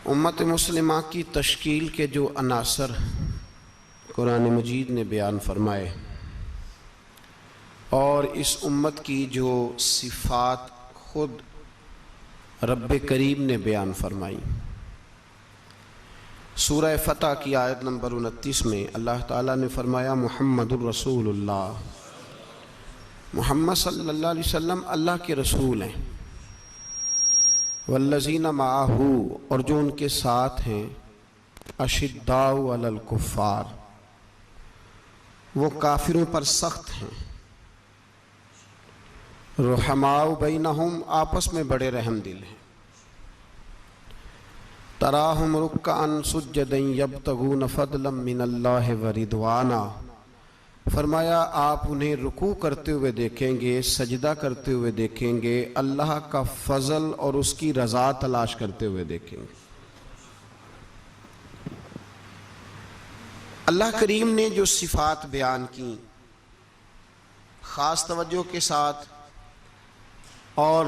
امت مسلمہ کی تشکیل کے جو عناصر قرآن مجید نے بیان فرمائے اور اس امت کی جو صفات خود رب کریم نے بیان فرمائی، سورہ فتح کی آیت نمبر 29 میں اللہ تعالیٰ نے فرمایا محمد الرسول اللہ، محمد صلی اللہ علیہ وسلم اللہ کے رسول ہیں، والذین معہ، اور جو ان کے ساتھ ہیں، اشداء علی الکفار، وہ کافروں پر سخت ہیں، رحماء بینہم، آپس میں بڑے رحم دل ہیں، تراہم رکعا سجدا یبتغون فضلا من اللہ ورضوانا، فرمایا آپ انہیں رکوع کرتے ہوئے دیکھیں گے، سجدہ کرتے ہوئے دیکھیں گے، اللہ کا فضل اور اس کی رضا تلاش کرتے ہوئے دیکھیں گے۔ اللہ کریم نے جو صفات بیان کی خاص توجہ کے ساتھ اور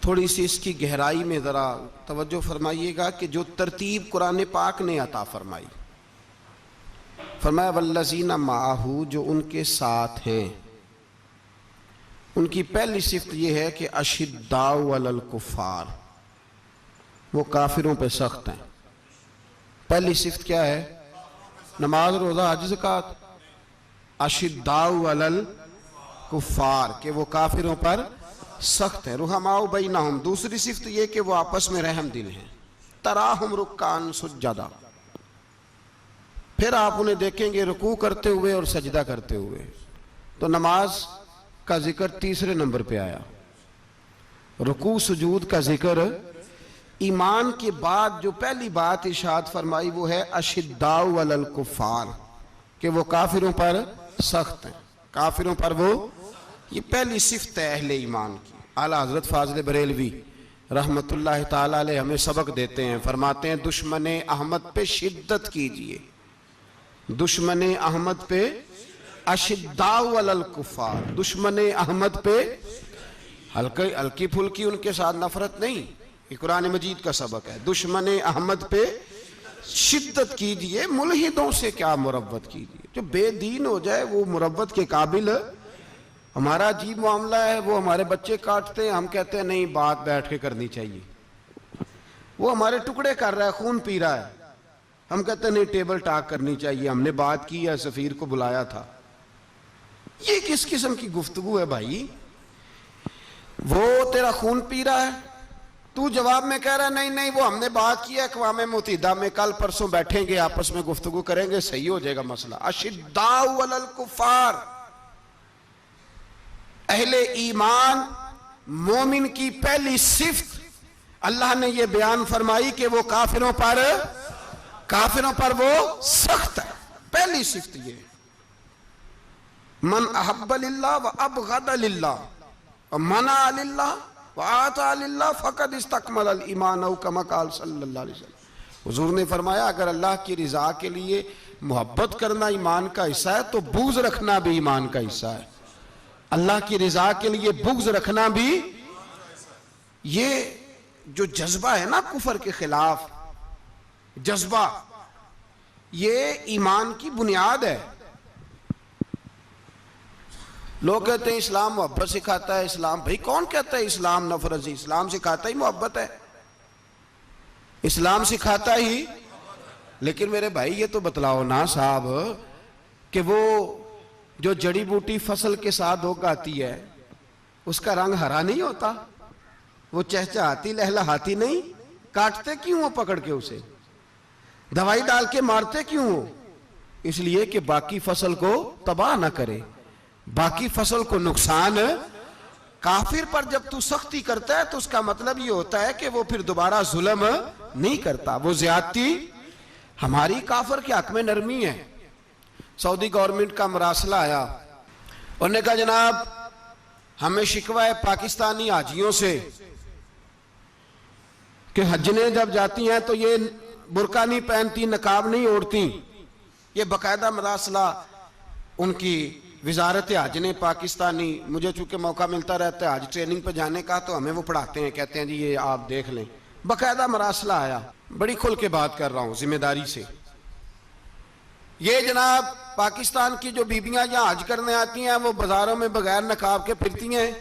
تھوڑی سی اس کی گہرائی میں ذرا توجہ فرمائیے گا کہ جو ترتیب قرآن پاک نے عطا فرمائی، فرمایا والذین معہ، جو ان کے ساتھ ہیں، ان کی پہلی صفت یہ ہے کہ اشداء علی الکفار، وہ کافروں پہ سخت ہیں۔ پہلی صفت کیا ہے؟ نماز، روزہ، حج، زکوٰۃ۔ اشداء علی الکفار، کہ وہ کافروں پر سخت ہے۔ رحماء بینہم، دوسری صفت یہ کہ وہ آپس میں رحم دل ہیں۔ تراہم رکعا سجدا، پھر آپ انہیں دیکھیں گے رکوع کرتے ہوئے اور سجدہ کرتے ہوئے۔ تو نماز کا ذکر تیسرے نمبر پہ آیا، رکوع سجود کا ذکر۔ ایمان کے بعد جو پہلی بات ارشاد فرمائی وہ ہے اشداء علی الکفار، کہ وہ کافروں پر سخت ہیں، کافروں پر وہ، یہ پہلی صفت ہے اہل ایمان کی۔ اعلیٰ حضرت فاضل بریلوی رحمت اللہ تعالی علیہ ہمیں سبق دیتے ہیں، فرماتے ہیں دشمن احمد پہ شدت کیجئے، دشمن احمد پہ اشداء علی الکفار، دشمن احمد پہ ہلکی پھلکی ان کے ساتھ نفرت نہیں، یہ قرآن مجید کا سبق ہے۔ دشمن احمد پہ شدت کیجئے، ملحدوں سے کیا مروت کیجئے، جو بے دین ہو جائے وہ مروت کے قابل۔ ہمارا عجیب معاملہ ہے، وہ ہمارے بچے کاٹتے ہیں، ہم کہتے ہیں نہیں بات بیٹھ کے کرنی چاہیے، وہ ہمارے ٹکڑے کر رہا ہے، خون پی رہا ہے، ہم کہتے ہیں نہیں ٹیبل ٹاک کرنی چاہیے، ہم نے بات کی ہے، سفیر کو بلایا تھا۔ یہ کس قسم کی گفتگو ہے بھائی؟ وہ تیرا خون پی رہا ہے، تو جواب میں کہہ رہا ہے نہیں نہیں وہ ہم نے بات کی ہے اقوام متحدہ میں، کل پرسوں بیٹھیں گے آپس میں گفتگو کریں گے، صحیح ہو جائے گا مسئلہ۔ اشداء علی الکفار، اہل ایمان مومن کی پہلی صفت اللہ نے یہ بیان فرمائی کہ وہ کافروں پر وہ سخت ہے۔ پہلی صفت یہ، من احب للہ و ابغض للہ و منع للہ و آتا للہ فقد استکمل الایمان، او کما قال صلی اللہ علیہ وسلم۔ حضور نے فرمایا اگر اللہ کی رضا کے لیے محبت کرنا ایمان کا حصہ ہے تو بغض رکھنا بھی ایمان کا حصہ ہے۔ اللہ کی رضا کے لیے بغض رکھنا بھی، یہ جو جذبہ ہے نا کفر کے خلاف، جذبہ، یہ ایمان کی بنیاد ہے۔ لوگ کہتے ہیں اسلام محبت سکھاتا ہے، اسلام، بھائی کون کہتا ہے اسلام نفرت؟ اسلام سکھاتا ہی محبت ہے، اسلام سکھاتا ہی۔ لیکن میرے بھائی یہ تو بتلاؤ نا صاحب کہ وہ جو جڑی بوٹی فصل کے ساتھ اگاتی ہے اس کا رنگ ہرا نہیں ہوتا، وہ چہچہاتی لہلہاتی نہیں، کاٹتے کیوں ہو پکڑ کے اسے، دوائی ڈال کے مارتے کیوں ہو؟ اس لیے کہ باقی فصل کو تباہ نہ کرے، باقی فصل کو نقصان۔ کافر پر جب تو سختی کرتا ہے تو اس کا مطلب یہ ہوتا ہے کہ وہ پھر دوبارہ ظلم نہیں کرتا، وہ زیادتی۔ ہماری کافر کے حق میں نرمی ہے۔ سعودی گورنمنٹ کا مراسلہ آیا، انہوں نے کہا جناب ہمیں شکوہ ہے پاکستانی حاجیوں سے کہ حجنے جب جاتی ہیں تو یہ برقع نہیں پہنتی، نقاب نہیں اوڑھتی۔ یہ باقاعدہ مراسلہ ان کی وزارت حج نے پاکستانی، مجھے چونکہ موقع ملتا رہتا ہے حج ٹریننگ پہ جانے کا تو ہمیں وہ پڑھاتے ہیں، کہتے ہیں جی یہ آپ دیکھ لیں باقاعدہ مراسلہ آیا. بڑی کھل کے بات کر رہا ہوں ذمہ داری سے. یہ جناب پاکستان کی جو بیبیاں یہاں حج کرنے آتی ہیں وہ بازاروں میں بغیر نقاب کے پھرتی ہیں.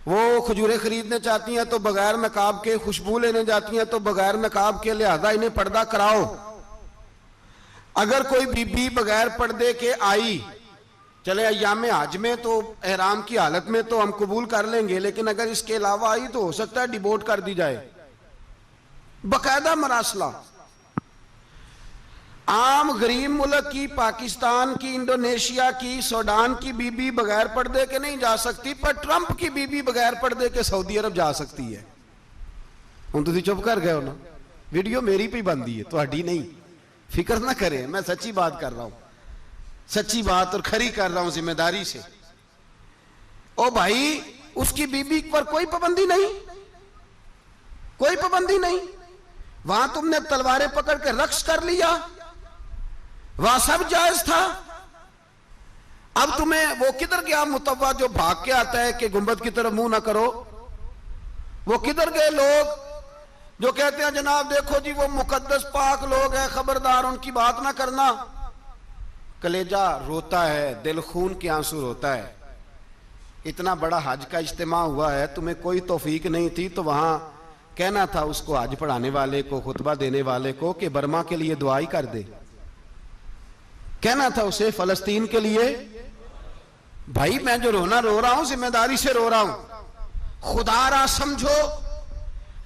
وہ کھجوریں خریدنے چاہتی ہیں تو بغیر نقاب کے، خوشبو لینے جاتی ہیں تو بغیر نقاب کے، لہذا انہیں پردہ کراؤ. اگر کوئی بی بی بغیر پردے کے آئی، چلے ایام حج میں تو احرام کی حالت میں تو ہم قبول کر لیں گے، لیکن اگر اس کے علاوہ آئی تو ہو سکتا ہے ڈیبورٹ کر دی جائے. باقاعدہ مراسلہ. عام غریب ملک کی، پاکستان کی، انڈونیشیا کی، سوڈان کی بی بی بغیر پردے کے نہیں جا سکتی، پر ٹرمپ کی بی بی بغیر پردے کے سعودی عرب جا سکتی ہے. ہوں تسی چپ کر گئے ہو نا، ویڈیو میری پہ بندی ہے، تہاڈی نہیں. فکر نہ کریں، میں سچی بات کر رہا ہوں، سچی بات اور کھری کر رہا ہوں ذمہ داری سے. او بھائی، اس کی بی بی پر کوئی پابندی نہیں، کوئی پابندی نہیں. وہاں تم نے تلواریں پکڑ کے رقص کر لیا، وہاں سب جائز تھا. اب تمہیں وہ کدھر گیا متوا جو بھاگ کے آتا ہے کہ گنبد کی طرف منہ نہ کرو؟ وہ کدھر گئے لوگ جو کہتے ہیں جناب دیکھو جی وہ مقدس پاک لوگ ہیں، خبردار ان کی بات نہ کرنا؟ کلیجہ روتا ہے، دل خون کے آنسو روتا ہے. اتنا بڑا حج کا اجتماع ہوا ہے، تمہیں کوئی توفیق نہیں تھی تو وہاں کہنا تھا اس کو، حج پڑھانے والے کو، خطبہ دینے والے کو کہ برما کے لیے دعائی کر دے. کہنا تھا اسے فلسطین کے لیے. بھائی میں جو رونا رو رہا ہوں ذمہ داری سے رو رہا ہوں. خدا را سمجھو،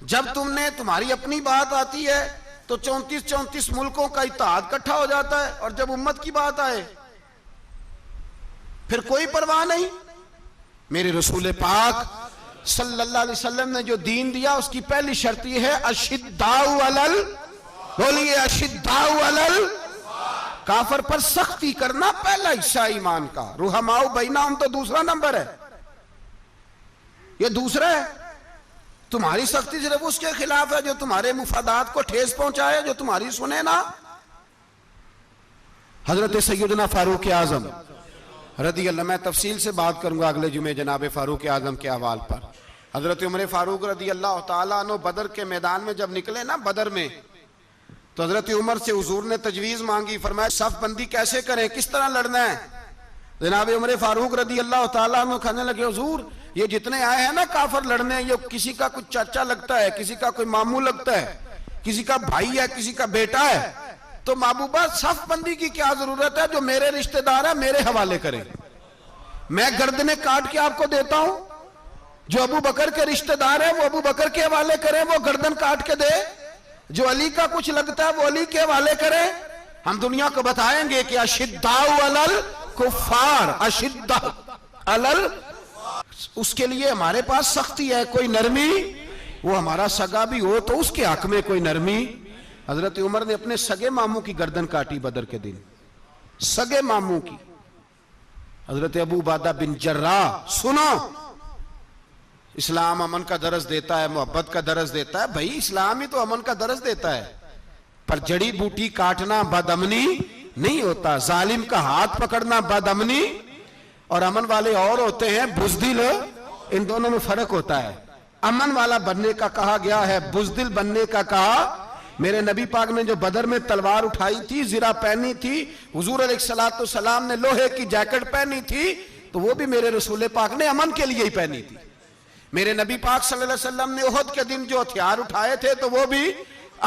جب تم نے تمہاری اپنی بات آتی ہے تو 34 ملکوں کا اتحاد اکٹھا ہو جاتا ہے، اور جب امت کی بات آئے پھر کوئی پرواہ نہیں. میرے رسول پاک صلی اللہ علیہ وسلم نے جو دین دیا اس کی پہلی شرط یہ ہے اشداء علل، بولیے اشداء علل کافر پر سختی کرنا پہلا حصہ ایمان کا. رحماء بینہم تو دوسرا نمبر ہے، یہ دوسرا ہے. تمہاری سختی صرف اس کے خلاف ہے جو تمہارے مفادات کو ٹھیس پہنچائے، جو تمہاری سنے نا. حضرت سیدنا فاروق اعظم رضی اللہ، میں تفصیل سے بات کروں گا اگلے جمعے جناب فاروق اعظم کے احوال پر. حضرت عمر فاروق رضی اللہ تعالیٰ عنہ بدر کے میدان میں جب نکلے نا، بدر میں، تو حضرت عمر سے حضور نے تجویز مانگی. فرمایا صف بندی کیسے کریں، کس طرح لڑنا ہے؟ جناب عمر فاروق رضی اللہ تعالیٰ عنہ کہنے لگے حضور یہ جتنے آئے ہیں نا کافر لڑنے، یہ کسی کا کچھ چاچا لگتا ہے، کسی کا کوئی ماموں لگتا ہے، کسی کا بھائی ہے، کسی کا بیٹا ہے، تو محبوبہ صف بندی کی کیا ضرورت ہے؟ جو میرے رشتہ دار ہے میرے حوالے کریں، میں گردنیں کاٹ کے آپ کو دیتا ہوں. جو ابو بکر کے رشتہ دار ہے وہ ابو بکر کے حوالے کریں، وہ گردن کاٹ کے دے. جو علی کا کچھ لگتا ہے وہ علی کے حوالے کریں. ہم دنیا کو بتائیں گے کہ اشداء علل کفار، اشداء علل، اس کے لیے ہمارے پاس سختی ہے، کوئی نرمی. وہ ہمارا سگا بھی ہو تو اس کے حق میں کوئی نرمی. حضرت عمر نے اپنے سگے ماموں کی گردن کاٹی بدر کے دن، سگے ماموں کی. حضرت ابو عبیدہ بن جراح، سنو، اسلام امن کا درس دیتا ہے، محبت کا درس دیتا ہے. بھائی اسلام ہی تو امن کا درس دیتا ہے، پر جڑی بوٹی کاٹنا بد امنی نہیں ہوتا. ظالم کا ہاتھ پکڑنا بد امنی، اور امن والے اور ہوتے ہیں بزدل، ان دونوں میں فرق ہوتا ہے. امن والا بننے کا کہا گیا ہے، بزدل بننے کا کہا. میرے نبی پاک نے جو بدر میں تلوار اٹھائی تھی، زرہ پہنی تھی، حضور علیہ السلام نے لوہے کی جیکٹ پہنی تھی، تو وہ بھی میرے رسول پاک نے امن کے لیے ہی پہنی تھی. میرے نبی پاک صلی اللہ علیہ وسلم نے احد کے دن جو ہتھیار اٹھائے تھے تو وہ بھی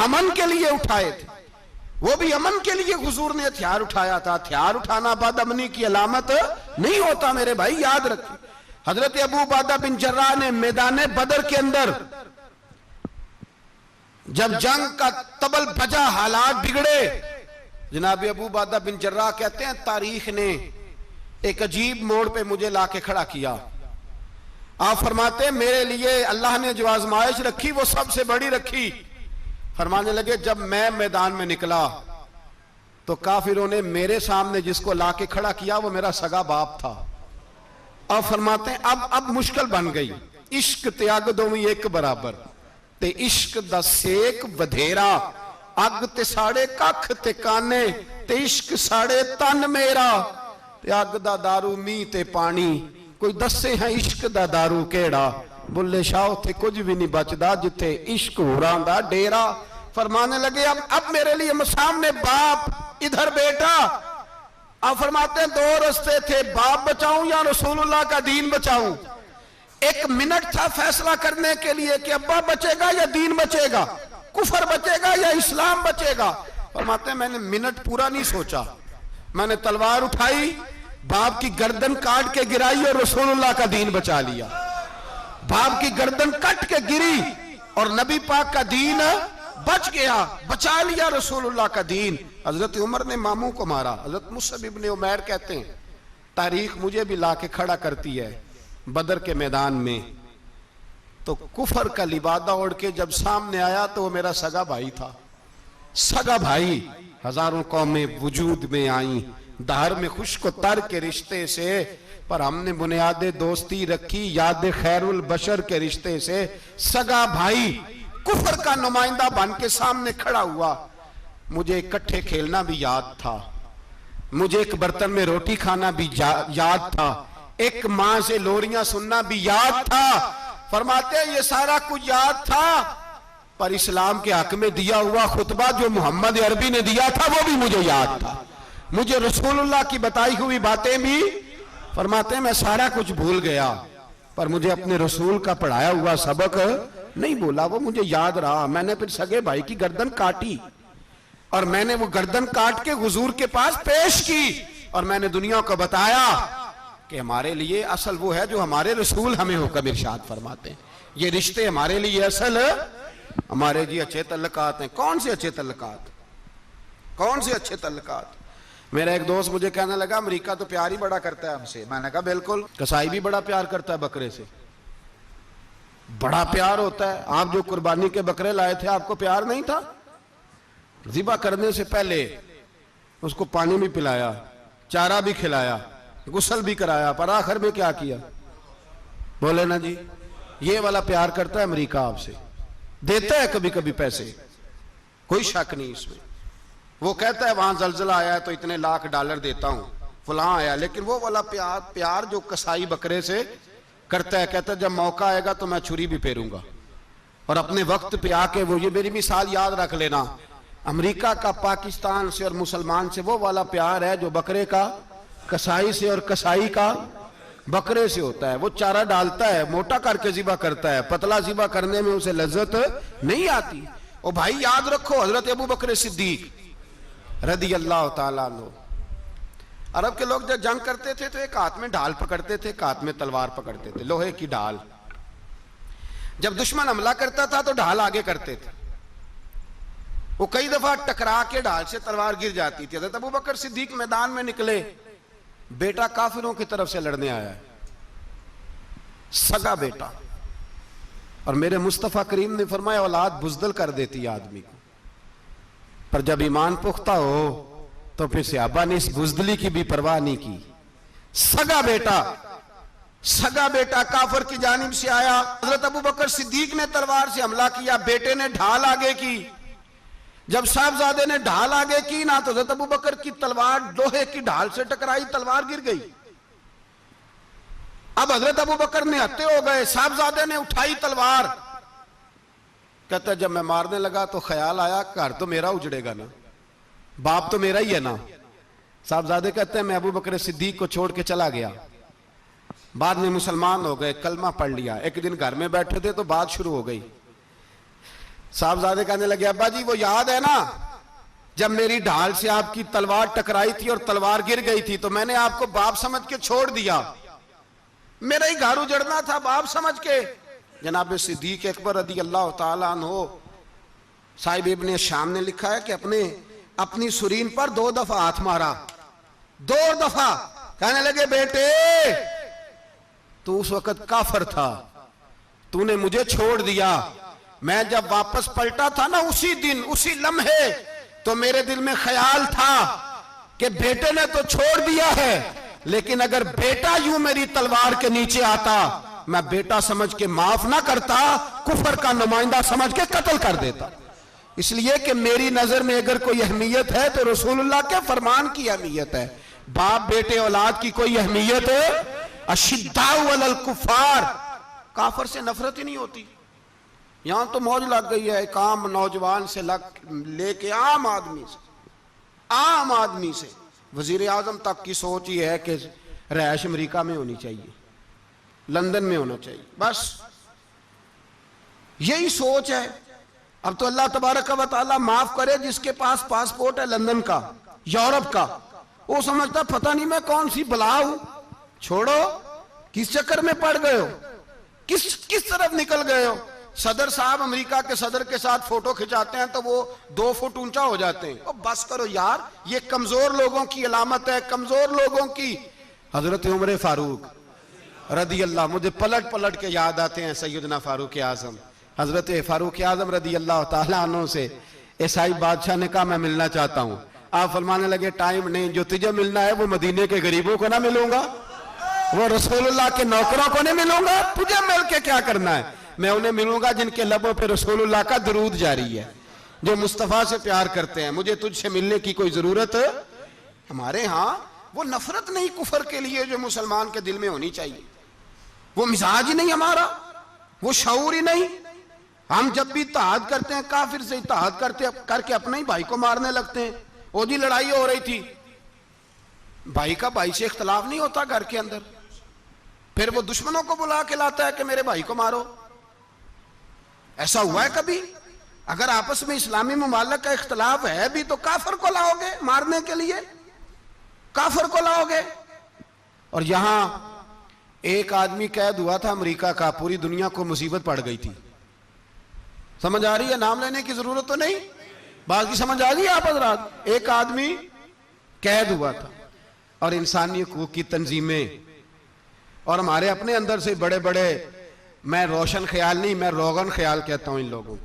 امن کے لیے اٹھائے تھے، وہ بھی امن کے لیے حضور نے ہتھیار اٹھایا تھا. ہتھیار اٹھانا بد امنی کی علامت نہیں ہوتا میرے بھائی، یاد رکھیں. حضرت ابو عبیدہ بن جراح نے میدان بدر کے اندر جب جنگ کا طبل بجا، حالات بگڑے، جناب ابو عبیدہ بن جراح کہتے ہیں تاریخ نے ایک عجیب موڑ پہ مجھے لا کے کھڑا کیا. آپ فرماتے ہیں میرے لیے اللہ نے جو آزمائش رکھی وہ سب سے بڑی رکھی. فرمانے لگے جب میں میدان میں نکلا تو کافروں نے میرے سامنے جس کو لا کے کھڑا کیا وہ میرا سگا باپ تھا. اور فرماتے ہیں اب مشکل بن گئی. عشق تے اگ دوویں ایک برابر، تے عشق دا سیک ودھیرا، اگ تے ساڑے ککھ تے کانے، تے عشق ساڑے تن میرا، تے اگ دا دارو می تے پانی. کوئی دسے ہیں عشق دا دارو کیڑا، بلے شاہ اتھے کچھ بھی نہیں بچدا جتھے عشق ہوراں دا ڈیرا. فرمانے لگے اب میرے لیے سامنے باپ ادھر بیٹا. آپ فرماتے ہیں دو رستے تھے, باپ بچاؤں یا رسول اللہ کا دین بچاؤں. ایک منٹ تھا فیصلہ کرنے کے لیے کہ ابا بچے گا یا دین بچے گا, کفر بچے گا یا اسلام بچے گا. فرماتے ہیں میں نے منٹ پورا نہیں سوچا, میں نے تلوار اٹھائی, باپ کی گردن کاٹ کے گرائی اور رسول اللہ کا دین بچا لیا. باپ کی گردن کٹ کے گری اور نبی پاک کا دین بچ گیا, بچا لیا رسول اللہ کا دین. حضرت عمر نے ماموں کو مارا. حضرت مصعب ابن عمیر کہتے ہیں تاریخ مجھے بھی لا کے کھڑا کرتی ہے, بدر کے میدان میں تو کفر کا لبادہ اوڑھ کے جب سامنے آیا تو وہ میرا سگا بھائی تھا. سگا بھائی, ہزاروں قومیں وجود میں آئیں دہر میں خشک و تر کے رشتے سے, پر ہم نے بنیاد دوستی رکھی یاد خیر البشر کے رشتے سے. سگا بھائی کفر کا نمائندہ بن کے سامنے کھڑا ہوا. مجھے اکٹھے کھیلنا بھی یاد تھا, مجھے ایک برتن میں روٹی کھانا بھی یاد تھا, ایک ماں سے لوریاں سننا بھی یاد تھا. فرماتے ہیں یہ سارا کچھ یاد تھا, پر اسلام کے حق میں دیا ہوا خطبہ جو محمد عربی نے دیا تھا وہ بھی مجھے یاد تھا. مجھے رسول اللہ کی بتائی ہوئی باتیں بھی, فرماتے ہیں میں سارا کچھ بھول گیا, پر مجھے اپنے رسول کا پڑھایا ہوا سبق نہیں بولا, وہ مجھے یاد رہا. میں نے پھر سگے بھائی کی گردن کاٹی اور میں نے وہ گردن کاٹ کے حضور کے پاس پیش کی, اور میں نے دنیا کو بتایا کہ ہمارے لیے اصل وہ ہے جو ہمارے رسول ہمیں حکم ارشاد فرماتے ہیں. یہ رشتے ہمارے لیے اصل ہمارے جی اچھے تعلقات ہیں. کون سے اچھے تعلقات, کون سے اچھے تعلقات. میرا ایک دوست مجھے کہنے لگا امریکہ تو پیار ہی بڑا کرتا ہے ہم سے. میں نے کہا بالکل, کسائی بھی بڑا پیار کرتا ہے بکرے سے, بڑا پیار ہوتا ہے. آپ جو قربانی کے بکرے لائے تھے آپ کو پیار نہیں تھا؟ ذبح کرنے سے پہلے اس کو پانی بھی پلایا, چارہ بھی کھلایا, غسل بھی کرایا, پر آخر میں کیا کیا؟ بولے نا جی. یہ والا پیار کرتا ہے امریکہ آپ سے, دیتا ہے کبھی کبھی پیسے, کوئی شک نہیں اس میں. وہ کہتا ہے وہاں زلزلہ آیا ہے تو اتنے لاکھ ڈالر دیتا ہوں, فلاں آیا, لیکن وہ والا پیار جو کسائی بکرے سے کرتا ہے, کہتا ہے جب موقع آئے گا تو میں چھری بھی پھیروں گا, اور اپنے وقت پہ آ کے وہ, یہ میری مثال یاد رکھ لینا, امریکہ کا پاکستان سے اور مسلمان سے وہ والا پیار ہے جو بکرے کا کسائی سے اور کسائی کا بکرے سے ہوتا ہے. وہ چارہ ڈالتا ہے, موٹا کر کے ذبح کرتا ہے, پتلا ذبح کرنے میں اسے لذت نہیں آتی. اور بھائی یاد رکھو حضرت ابو بکر صدیق رضی اللہ تعالیٰ عنہ, عرب کے لوگ جب جنگ کرتے تھے تو ایک ہاتھ میں ڈھال پکڑتے تھے, ایک ہاتھ میں تلوار پکڑتے تھے, لوہے کی ڈھال. جب دشمن حملہ کرتا تھا تو ڈھال آگے کرتے تھے. وہ کئی دفعہ ٹکرا کے ڈھال سے تلوار گر جاتی تھی. حضرت ابو بکر صدیق میدان میں نکلے, بیٹا کافروں کی طرف سے لڑنے آیا ہے, سگا بیٹا, اور میرے مصطفیٰ کریم نے فرمایا اولاد بزدل کر دیتی آدمی کو, پر جب ایمان پختہ ہو تو پھر صحابہ نے اس بزدلی کی بھی پرواہ نہیں کی. سگا بیٹا کافر کی جانب سے آیا, حضرت ابو بکر صدیق نے تلوار سے حملہ کیا, بیٹے نے ڈھال آگے کی. جب صاحبزادے نے ڈھال آگے کی نا تو حضرت ابو بکر کی تلوار لوہے کی ڈھال سے ٹکرائی, تلوار گر گئی. اب حضرت ابو بکر نے ہتے ہو گئے, صاحبزادے نے اٹھائی تلوار. کہتا ہے جب میں مارنے لگا تو خیال آیا گھر تو میرا اجڑے گا نا, باپ تو میرا ہی ہے نا. صاحبزادے کہتے ہیں میں ابو بکر صدیق کو چھوڑ کے چلا گیا, بعد میں مسلمان ہو گئے, کلمہ پڑھ لیا. ایک دن گھر میں بیٹھے تھے تو بات شروع ہو گئی. صاحبزادے کہنے لگے ابا جی وہ یاد ہے نا جب میری ڈھال سے آپ کی تلوار ٹکرائی تھی اور تلوار گر گئی تھی تو میں نے آپ کو باپ سمجھ کے چھوڑ دیا, میرا ہی گھر اجڑنا تھا باپ سمجھ کے. جناب صدیق اکبر رضی اللہ تعالیٰ عنہ صاحب ابن شام نے لکھا ہے کہ اپنی سرین پر 2 دفعہ ہاتھ مارا, 2 دفعہ. کہنے لگے بیٹے تو اس وقت کافر تھا, تو نے مجھے چھوڑ دیا. میں جب واپس پلٹا تھا نا اسی دن اسی لمحے تو میرے دل میں خیال تھا کہ بیٹے نے تو چھوڑ دیا ہے, لیکن اگر بیٹا یوں میری تلوار کے نیچے آتا میں بیٹا سمجھ کے معاف نہ کرتا, کفر کا نمائندہ سمجھ کے قتل کر دیتا. اس لیے کہ میری نظر میں اگر کوئی اہمیت ہے تو رسول اللہ کے فرمان کی اہمیت ہے, باپ بیٹے اولاد کی کوئی اہمیت ہے. اشداء علی الکفار, کافر سے نفرت ہی نہیں ہوتی. یہاں تو موج لگ گئی ہے ایک عام نوجوان سے لے کے عام آدمی سے وزیر اعظم تک کی سوچ یہ ہے کہ رہائش امریکہ میں ہونی چاہیے, لندن میں ہونا چاہیے, بس یہی سوچ ہے. اب تو اللہ تبارک و تعالیٰ معاف کرے جس کے پاس پاسپورٹ ہے لندن کا, یورپ کا, وہ سمجھتا پتہ نہیں میں کون سی بلا ہوں. چھوڑو, کس چکر میں پڑ گئے ہو, کس طرف نکل گئے ہو. صدر صاحب امریکہ کے صدر کے ساتھ فوٹو کھچاتے ہیں تو وہ 2 فٹ اونچا ہو جاتے ہیں. بس کرو یار, یہ کمزور لوگوں کی علامت ہے, کمزور لوگوں کی. حضرت عمر فاروق رضی اللہ, مجھے پلٹ کے یاد آتے ہیں سیدنا فاروق اعظم. حضرت فاروق اعظم رضی اللہ تعالیٰ عنہ سے عیسائی بادشاہ نے کہا میں ملنا چاہتا ہوں. آپ فرمانے لگے ٹائم نہیں, جو تجھے ملنا ہے وہ مدینے کے غریبوں کو نہ ملوں گا, وہ رسول اللہ کے نوکروں کو نہیں ملوں گا, تجھے مل کے کیا کرنا ہے. میں انہیں ملوں گا جن کے لبوں پہ رسول اللہ کا درود جاری ہے, جو مصطفیٰ سے پیار کرتے ہیں. مجھے تجھ سے ملنے کی کوئی ضرورت. ہمارے ہاں وہ نفرت نہیں کفر کے لیے جو مسلمان کے دل میں ہونی چاہیے, وہ مزاج ہی نہیں ہمارا, وہ شعور ہی نہیں. ہم جب بھی اتحاد کرتے ہیں کافر سے اتحاد کر کے اپنے ہی بھائی کو مارنے لگتے ہیں. وہ جی لڑائی ہو رہی تھی, بھائی کا بھائی سے اختلاف نہیں ہوتا گھر کے اندر, پھر وہ دشمنوں کو بلا کے لاتا ہے کہ میرے بھائی کو مارو. ایسا ہوا ہے کبھی؟ اگر آپس میں اسلامی ممالک کا اختلاف ہے بھی تو کافر کو لاؤ گے مارنے کے لیے, کافر کو لاؤ گے. اور یہاں ایک آدمی قید ہوا تھا امریکہ کا, پوری دنیا کو مصیبت پڑ گئی تھی. سمجھ آ رہی ہے؟ نام لینے کی ضرورت تو نہیں, بات کی سمجھ آ گئی آپ حضرات. ایک آدمی قید ہوا تھا اور انسانی حقوق کی تنظیمیں اور ہمارے اپنے اندر سے بڑے بڑے, میں روشن خیال نہیں, میں روغن خیال کہتا ہوں ان لوگوں,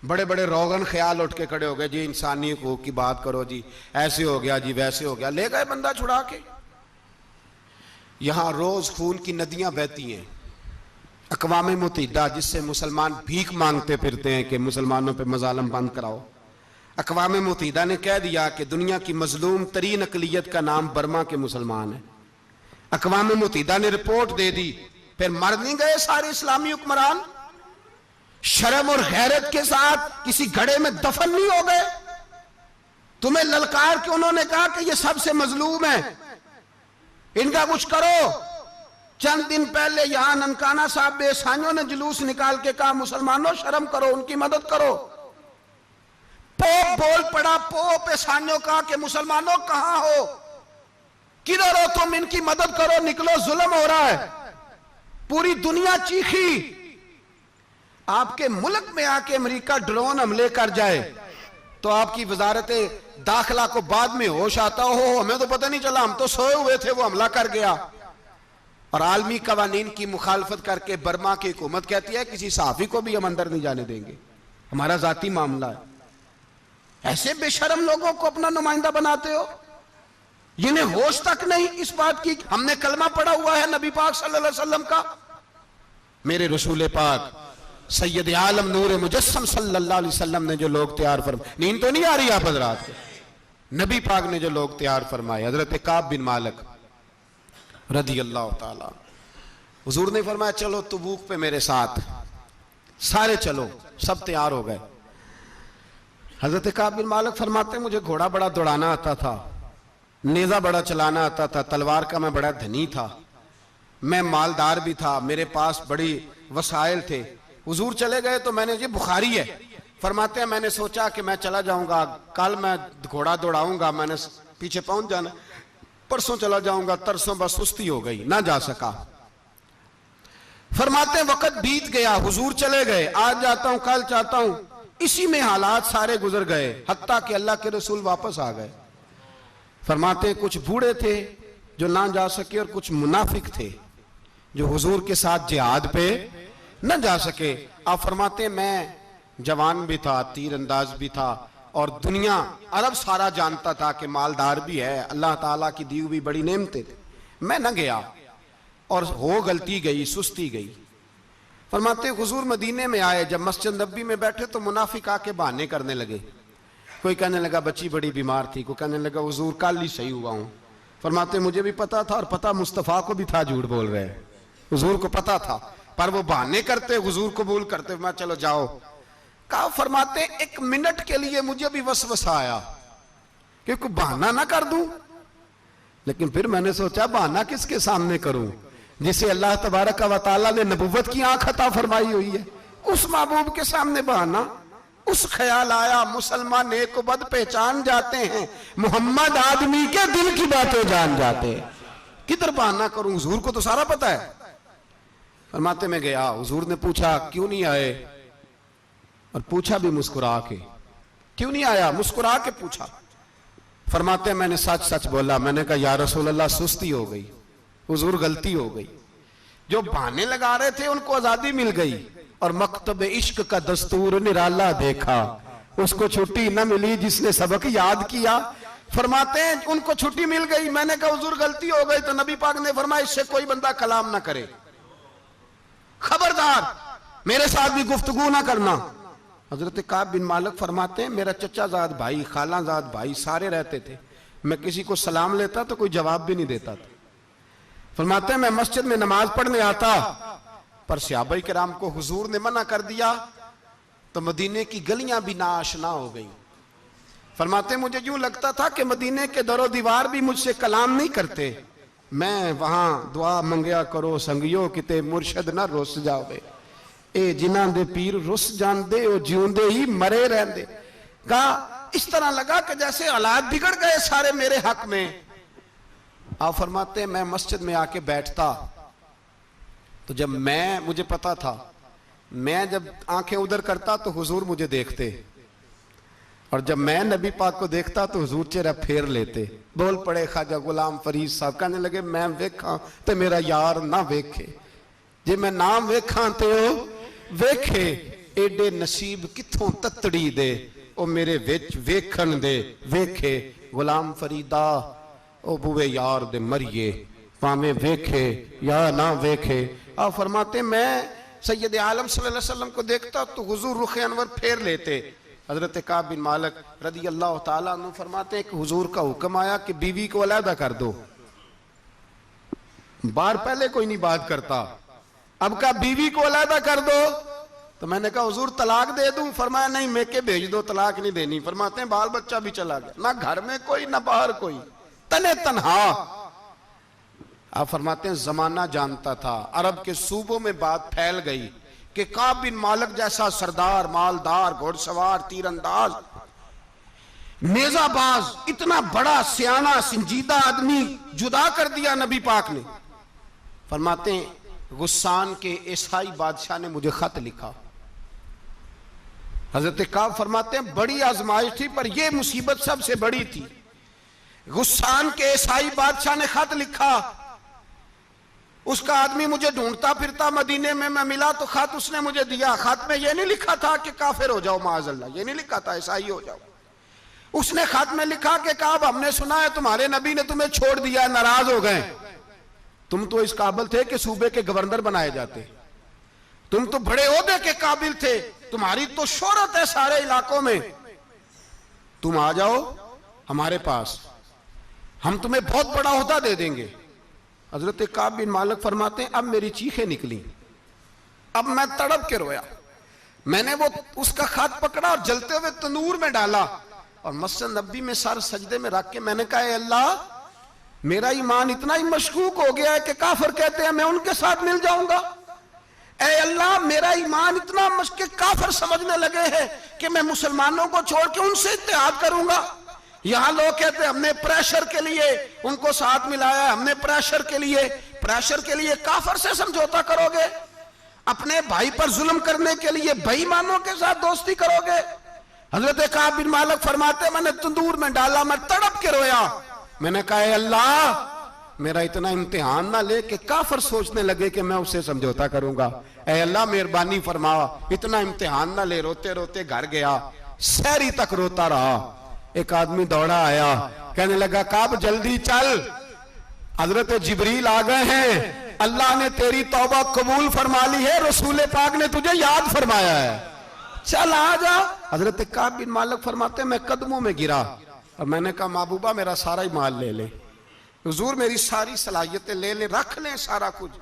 بڑے بڑے روغن خیال اٹھ کے کھڑے ہو گئے, جی انسانی حقوق کی بات کرو, جی ایسے ہو گیا, جی ویسے ہو گیا. لے گئے بندہ چھڑا کے. یہاں روز خون کی ندیاں بہتی ہیں. اقوام متحدہ جس سے مسلمان بھیک مانگتے پھرتے ہیں کہ مسلمانوں پہ مظالم بند کراؤ, اقوام متحدہ نے کہہ دیا کہ دنیا کی مظلوم ترین اقلیت کا نام برما کے مسلمان ہے. اقوام متحدہ نے رپورٹ دے دی, پھر مر نہیں گئے سارے اسلامی حکمران؟ شرم اور غیرت کے ساتھ کسی گھڑے میں دفن نہیں ہو گئے؟ تمہیں للکار کے انہوں نے کہا کہ یہ سب سے مظلوم ہیں, ان کا کچھ کرو. چند دن پہلے یہاں ننکانہ صاحب بے احسانیوں نے جلوس نکال کے کہا مسلمانوں شرم کرو, ان کی مدد کرو. پوپ بول پڑا, پوپ احسانیوں کہا کہ مسلمانوں کہاں ہو, کدھر ہو تم, ان کی مدد کرو, نکلو, ظلم ہو رہا ہے. پوری دنیا چیخی. آپ کے ملک میں آ کے امریکہ ڈرون حملے کر جائے تو آپ کی وزارت داخلہ کو بعد میں ہوش آتا ہو, ہمیں تو پتہ نہیں چلا, ہم تو سوئے ہوئے تھے, وہ حملہ کر گیا. اور عالمی قوانین کی مخالفت کر کے برما کی حکومت کہتی ہے کسی صحافی کو بھی ہم اندر نہیں جانے دیں گے, ہمارا ذاتی معاملہ ہے. ایسے بے شرم لوگوں کو اپنا نمائندہ بناتے ہو, جنہیں ہوش تک نہیں اس بات کی. ہم نے کلمہ پڑھا ہوا ہے نبی پاک صلی اللہ علیہ وسلم کا, میرے رسول پاک سید عالم نور مجسم صلی اللہ علیہ وسلم نے جو لوگ تیار فرمائے. نیند تو نہیں آ رہی آپ حضرات کو؟ نبی پاک نے جو لوگ تیار فرمائے, حضرت کعب بن مالک رضی اللہ تعالیٰ, حضور نے فرمایا چلو تبوک پہ میرے ساتھ, سارے چلو, سب تیار ہو گئے. حضرت کعب بن مالک فرماتے مجھے گھوڑا بڑا دوڑانا آتا تھا, نیزہ بڑا چلانا آتا تھا, تلوار کا میں بڑا دھنی تھا, میں مالدار بھی تھا, میرے پاس بڑی وسائل تھے. حضور چلے گئے تو میں نے, یہ بخاری ہے, فرماتے ہیں میں نے سوچا کہ میں چلا جاؤں گا, کل میں گھوڑا دوڑاؤں گا, میں نے پیچھے پہنچ جانا, پرسوں چلا جاؤں گا, ترسوں بس سستی ہو گئی, نہ جا سکا. فرماتے ہیں وقت بیت گیا, حضور چلے گئے, آج جاتا ہوں کل چاہتا ہوں, اسی میں حالات سارے گزر گئے, حتیٰ کہ اللہ کے رسول واپس آ گئے. فرماتے ہیں کچھ بوڑھے تھے جو نہ جا سکے اور کچھ منافق تھے جو حضور کے ساتھ جہاد پہ نہ جا سکے. آپ فرماتے ہیں میں جوان بھی تھا, تیر انداز بھی تھا, اور دنیا عرب سارا جانتا تھا کہ مالدار بھی ہے, اللہ تعالیٰ کی دی ہوئی بڑی نعمتیں تھے, میں نہ گیا اور ہو غلطی گئی, سستی گئی. فرماتے حضور مدینے میں آئے, جب مسجد نبی میں بیٹھے تو منافق آ کے بہانے کرنے لگے. کوئی کہنے لگا بچی بڑی بیمار تھی, کوئی کہنے لگا حضور کل ہی صحیح ہوا ہوں. فرماتے مجھے بھی پتا تھا اور پتا مصطفیٰ کو بھی تھا جھوٹ بول رہے, حضور کو پتا تھا, پر وہ بہانے کرتے حضور قبول کرتے، میں چلو جاؤ. کہا فرماتے ہیں 1 منٹ کے لیے مجھے بھی وسوسہ آیا کہ کوئی بہانہ نہ کر دوں، لیکن پھر میں نے سوچا بہانہ کس کے سامنے کروں جسے اللہ تبارک و تعالیٰ نے نبوت کی آنکھ عطا فرمائی ہوئی ہے، اس محبوب کے سامنے بہانہ. اس خیال آیا مسلمان نیک و بد پہچان جاتے ہیں، محمد آدمی کے دل کی باتیں جان جاتے ہیں، کدھر بہانہ کروں، حضور کو تو سارا پتہ ہے. فرماتے میں گیا، حضور نے پوچھا کیوں نہیں آئے، اور پوچھا بھی مسکرا کے، کیوں نہیں آیا، مسکرا کے پوچھا. فرماتے ہیں میں نے سچ سچ بولا، میں نے کہا یا رسول اللہ سستی ہو گئی، حضور غلطی ہو گئی. جو بہانے لگا رہے تھے ان کو آزادی مل گئی، اور مکتب عشق کا دستور نرالا دیکھا، اس کو چھٹی نہ ملی جس نے سبق یاد کیا. فرماتے ہیں ان کو چھٹی مل گئی. میں نے کہا حضور غلطی ہو گئی، تو نبی پاک نے فرمایا اس سے کوئی بندہ کلام نہ کرے، خبردار میرے ساتھ بھی گفتگو نہ کرنا. حضرت کعب بن مالک فرماتے ہیں میرا چچا زاد بھائی، خالہ زاد بھائی سارے رہتے تھے، میں کسی کو سلام لیتا تو کوئی جواب بھی نہیں دیتا تھا. فرماتے ہیں میں مسجد میں نماز پڑھنے آتا، پر صحابہ کرام کو حضور نے منع کر دیا تو مدینے کی گلیاں بھی ناآشنا ہو گئیں. فرماتے ہیں مجھے یوں لگتا تھا کہ مدینے کے در و دیوار بھی مجھ سے کلام نہیں کرتے. میں وہاں دعا منگیا کرو سنگیو کتے مرشد نہ رس جاوے، اے جنہاں دے پیر رس جاندے او جیوندے ہی مرے رہندے. کہا اس طرح لگا کہ جیسے حالات بگڑ گئے سارے میرے حق میں. آپ فرماتے ہیں میں مسجد میں آ کے بیٹھتا تو جب مجھے پتا تھا میں جب آنکھیں ادھر کرتا تو حضور مجھے دیکھتے، اور جب میں نبی پاک کو دیکھتا تو حضور چہرہ پھیر لیتے. بول پڑے خواجہ غلام فرید صاحب، کہنے لگے میں ویکھاں تے میرا یار نہ ویکھے، جے میں نام ویکھاں تے او ویکھے، ایڈے نصیب کتھوں تتڑی دے او میرے وچ ویکھن دے ویکھے. غلام فریدہ او بوے یار دے مریے پامیں ویکھے یا نہ ویکھے. آپ فرماتے میں سید عالم صلی اللہ علیہ وسلم کو دیکھتا تو حضور رخ انور پھیر لیتے. حضرت کعب بن مالک رضی اللہ تعالیٰ عنہ فرماتے ہیں کہ حضور کا حکم آیا کہ بیوی کو علیحدہ کر دو. بار پہلے کوئی نہیں بات کرتا، اب کہا بیوی کو علیحدہ کر دو. تو میں نے کہا حضور طلاق دے دوں؟ فرمایا نہیں میکے بھیج دو، طلاق نہیں دینی. فرماتے ہیں بال بچہ بھی چلا گیا، نہ گھر میں کوئی نہ باہر کوئی، تنے تنہا. آپ فرماتے ہیں زمانہ جانتا تھا، عرب کے صوبوں میں بات پھیل گئی کہ کعب بن مالک جیسا سردار، مالدار، گھوڑ سوار، تیر انداز، نیزہ باز، اتنا بڑا سیانہ سنجیدہ آدمی جدا کر دیا نبی پاک نے. فرماتے ہیں غسان کے عیسائی بادشاہ نے مجھے خط لکھا. حضرت کعب فرماتے ہیں بڑی آزمائش تھی پر یہ مصیبت سب سے بڑی تھی. غسان کے عیسائی بادشاہ نے خط لکھا، اس کا آدمی مجھے ڈھونڈتا پھرتا مدینے میں، میں ملا تو خط اس نے مجھے دیا. خط میں یہ نہیں لکھا تھا کہ کافر ہو جاؤ معاذ اللہ، یہ نہیں لکھا تھا عیسائی ہو جاؤ. اس نے خط میں لکھا کہ کعب ہم نے سنا ہے تمہارے نبی نے تمہیں چھوڑ دیا ہے، ناراض ہو گئے. تم تو اس قابل تھے کہ صوبے کے گورنر بنائے جاتے، تم تو بڑے عہدے کے قابل تھے، تمہاری تو شہرت ہے سارے علاقوں میں، تم آ جاؤ ہمارے پاس، ہم تمہیں بہت بڑا عہدہ دے دیں گے. حضرت کعب بن مالک فرماتے ہیں اب میری چیخیں نکلی، اب میں تڑپ کے رویا. میں نے وہ اس کا خط پکڑا اور جلتے ہوئے تنور میں ڈالا اور مسجد نبی میں سر سجدے میں رکھ کے میں نے کہا اے اللہ میرا ایمان اتنا ہی مشکوک ہو گیا ہے کہ کافر کہتے ہیں میں ان کے ساتھ مل جاؤں گا. اے اللہ میرا ایمان اتنا مشکوک، کافر سمجھنے لگے ہیں کہ میں مسلمانوں کو چھوڑ کے ان سے اتحاد کروں گا. یہاں لوگ کہتے ہیں ہم نے پریشر کے لیے ان کو ساتھ ملایا ہے، ہم نے پریشر کے لیے کافر سے سمجھوتا کرو گے، اپنے بھائی پر ظلم کرنے کے لیے بے ایمانوں کے ساتھ دوستی کرو گے. حضرت کعب بن مالک فرماتے ہیں میں نے تندور میں ڈالا، میں تڑپ کے رویا. میں نے کہا اے اللہ میرا اتنا امتحان نہ لے کہ کافر سوچنے لگے کہ میں اس سے سمجھوتا کروں گا. اے اللہ مہربانی فرما، اتنا امتحان نہ لے. روتے روتے گھر گیا، سحری تک روتا رہا. ایک آدمی دوڑا آیا، کہنے لگا کعب جلدی چل، حضرت جبریل آ گئے ہیں، اللہ نے تیری توبہ قبول فرما لی ہے، رسول پاک نے تجھے یاد فرمایا ہے، چل آ جا. حضرت کعب بن مالک فرماتے ہیں میں قدموں میں گرا اور میں نے کہا محبوبہ میرا سارا ہی مال لے لے، حضور میری ساری صلاحیتیں لے لیں، رکھ لیں سارا کچھ،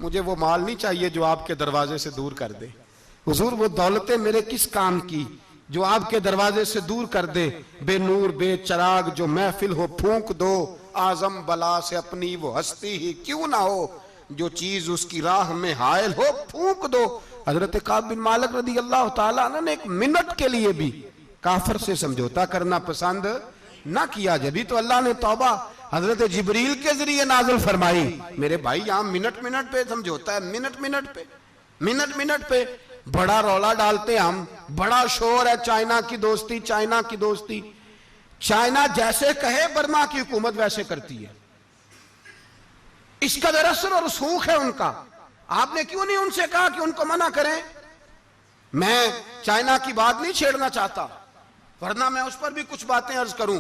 مجھے وہ مال نہیں چاہیے جو آپ کے دروازے سے دور کر دے. حضور وہ دولتیں میرے کس کام کی جو آپ کے دروازے سے دور کر دے. بے نور بے چراغ جو محفل ہو پھونک دو, اعظم بلا سے اپنی وہ ہستی ہی کیوں نہ ہو, جو چیز اس کی راہ میں حائل ہو پھونک دو. حضرت کعب بن مالک رضی اللہ تعالیٰ عنہ نے ایک منٹ کے لیے بھی کافر سے سمجھوتا کرنا پسند نہ کیا. جبھی تو اللہ نے توبہ حضرت جبریل کے ذریعے نازل فرمائی. میرے بھائی یہاں منٹ پہ سمجھوتا ہے, منٹ پہ بڑا رولا ڈالتے ہم, بڑا شور ہے چائنا کی دوستی, چائنا کی دوستی. چائنا جیسے کہے برما کی حکومت ویسے کرتی ہے. اس کا اثر اور رسوخ ہے ان کا. آپ نے کیوں نہیں ان سے کہا کہ ان کو منع کریں؟ میں چائنا کی بات نہیں چھیڑنا چاہتا, ورنہ میں اس پر بھی کچھ باتیں عرض کروں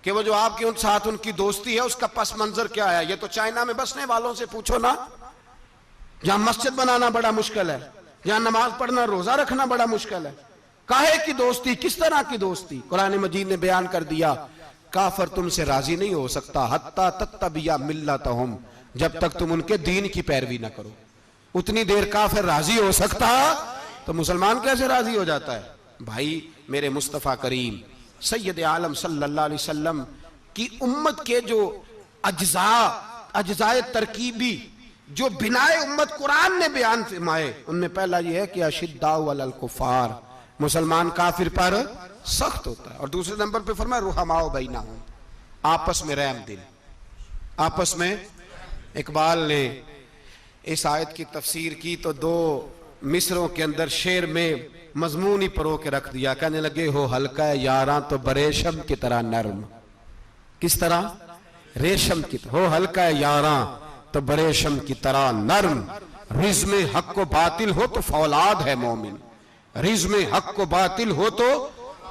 کہ وہ جو آپ کے ان ساتھ ان کی دوستی ہے اس کا پس منظر کیا ہے. یہ تو چائنا میں بسنے والوں سے پوچھو نا, جہاں مسجد بنانا بڑا مشکل ہے, جہاں نماز پڑھنا روزہ رکھنا بڑا مشکل ہے. کاہے کی دوستی, کس طرح کی دوستی؟ قرآن مجید نے بیان کر دیا, کافر تم سے راضی نہیں ہو سکتا حتی تتبع ملتہم, جب تک تم ان کے دین کی پیروی نہ کرو. اتنی دیر کافر راضی ہو سکتا تو مسلمان کیسے راضی ہو جاتا ہے؟ بھائی میرے مصطفیٰ کریم سید عالم صلی اللہ علیہ وسلم کی امت کے جو اجزاء ترکیبی جو بنائے امت قرآن نے بیان فرمائے, ان میں پہلا یہ ہے کہ اشداء علی الکفار, مسلمان کافر پر سخت ہوتا ہے. اور دوسرے نمبر پہ فرمایا رحماء بینہم, آپس میں رحم دل, آپس میں. اقبال نے اس آیت کی تفسیر کی تو 2 مصروں کے اندر شعر میں مضمون ہی پرو کے رکھ دیا. کہنے لگے ہو ہلکا یاراں تو بریشم کی طرح نرم. کس طرح؟ ریشم کی طرح. ہو ہلکا یاراں تو بریشم کی طرح نرم, رزم حق و باطل ہو تو فولاد ہے مومن. رزم حق و باطل ہو تو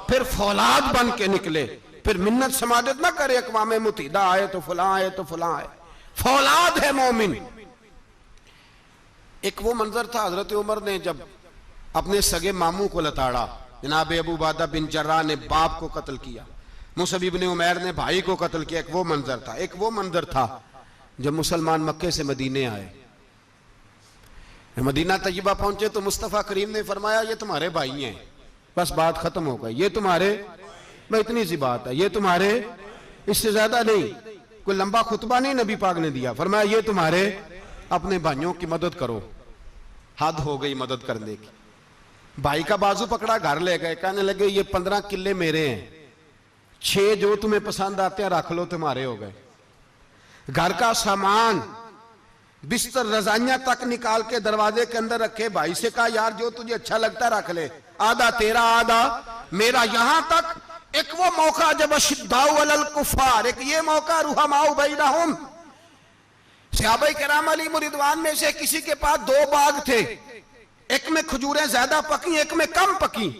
پھر فولاد بن کے نکلے, پھر منت سماجت نہ کرے اقوام متحدہ آئے تو فلاں آئے تو فلاں آئے, فولاد ہے مومن. ایک وہ منظر تھا حضرت عمر نے جب اپنے سگے ماموں کو لتاڑا, جناب ابو عبیدہ بن جراح نے باپ کو قتل کیا, مصعب بن عمیر نے بھائی کو قتل کیا. ایک وہ منظر تھا. ایک وہ منظر تھا جب مسلمان مکے سے مدینے آئے, مدینہ طیبہ پہنچے تو مصطفیٰ کریم نے فرمایا یہ تمہارے بھائی ہیں, بس بات ختم ہو گئی. یہ تمہارے, میں اتنی سی بات ہے, یہ تمہارے, اس سے زیادہ نہیں. کوئی لمبا خطبہ نہیں نبی پاک نے دیا. فرمایا یہ تمہارے, اپنے بھائیوں کی مدد کرو. حد ہو گئی مدد کرنے کی. بھائی کا بازو پکڑا, گھر لے گئے, کہنے لگے یہ 15 کلے میرے ہیں, 6 جو تمہیں پسند آتے ہیں رکھ لو, تمہارے ہو گئے. گھر کا سامان بستر رضائیاں تک نکال کے دروازے کے اندر رکھے. بھائی سے کہا یار جو تجھے اچھا لگتا ہے رکھ لے, آدھا تیرا آدھا میرا. یہاں تک ایک وہ موقع جب اشداء علی الکفار, ایک یہ موقع رحماء بینہم. صحابہ کرام علیہم رضوان میں سے کسی کے پاس 2 باغ تھے, ایک میں کھجوریں زیادہ پکی, ایک میں کم پکی.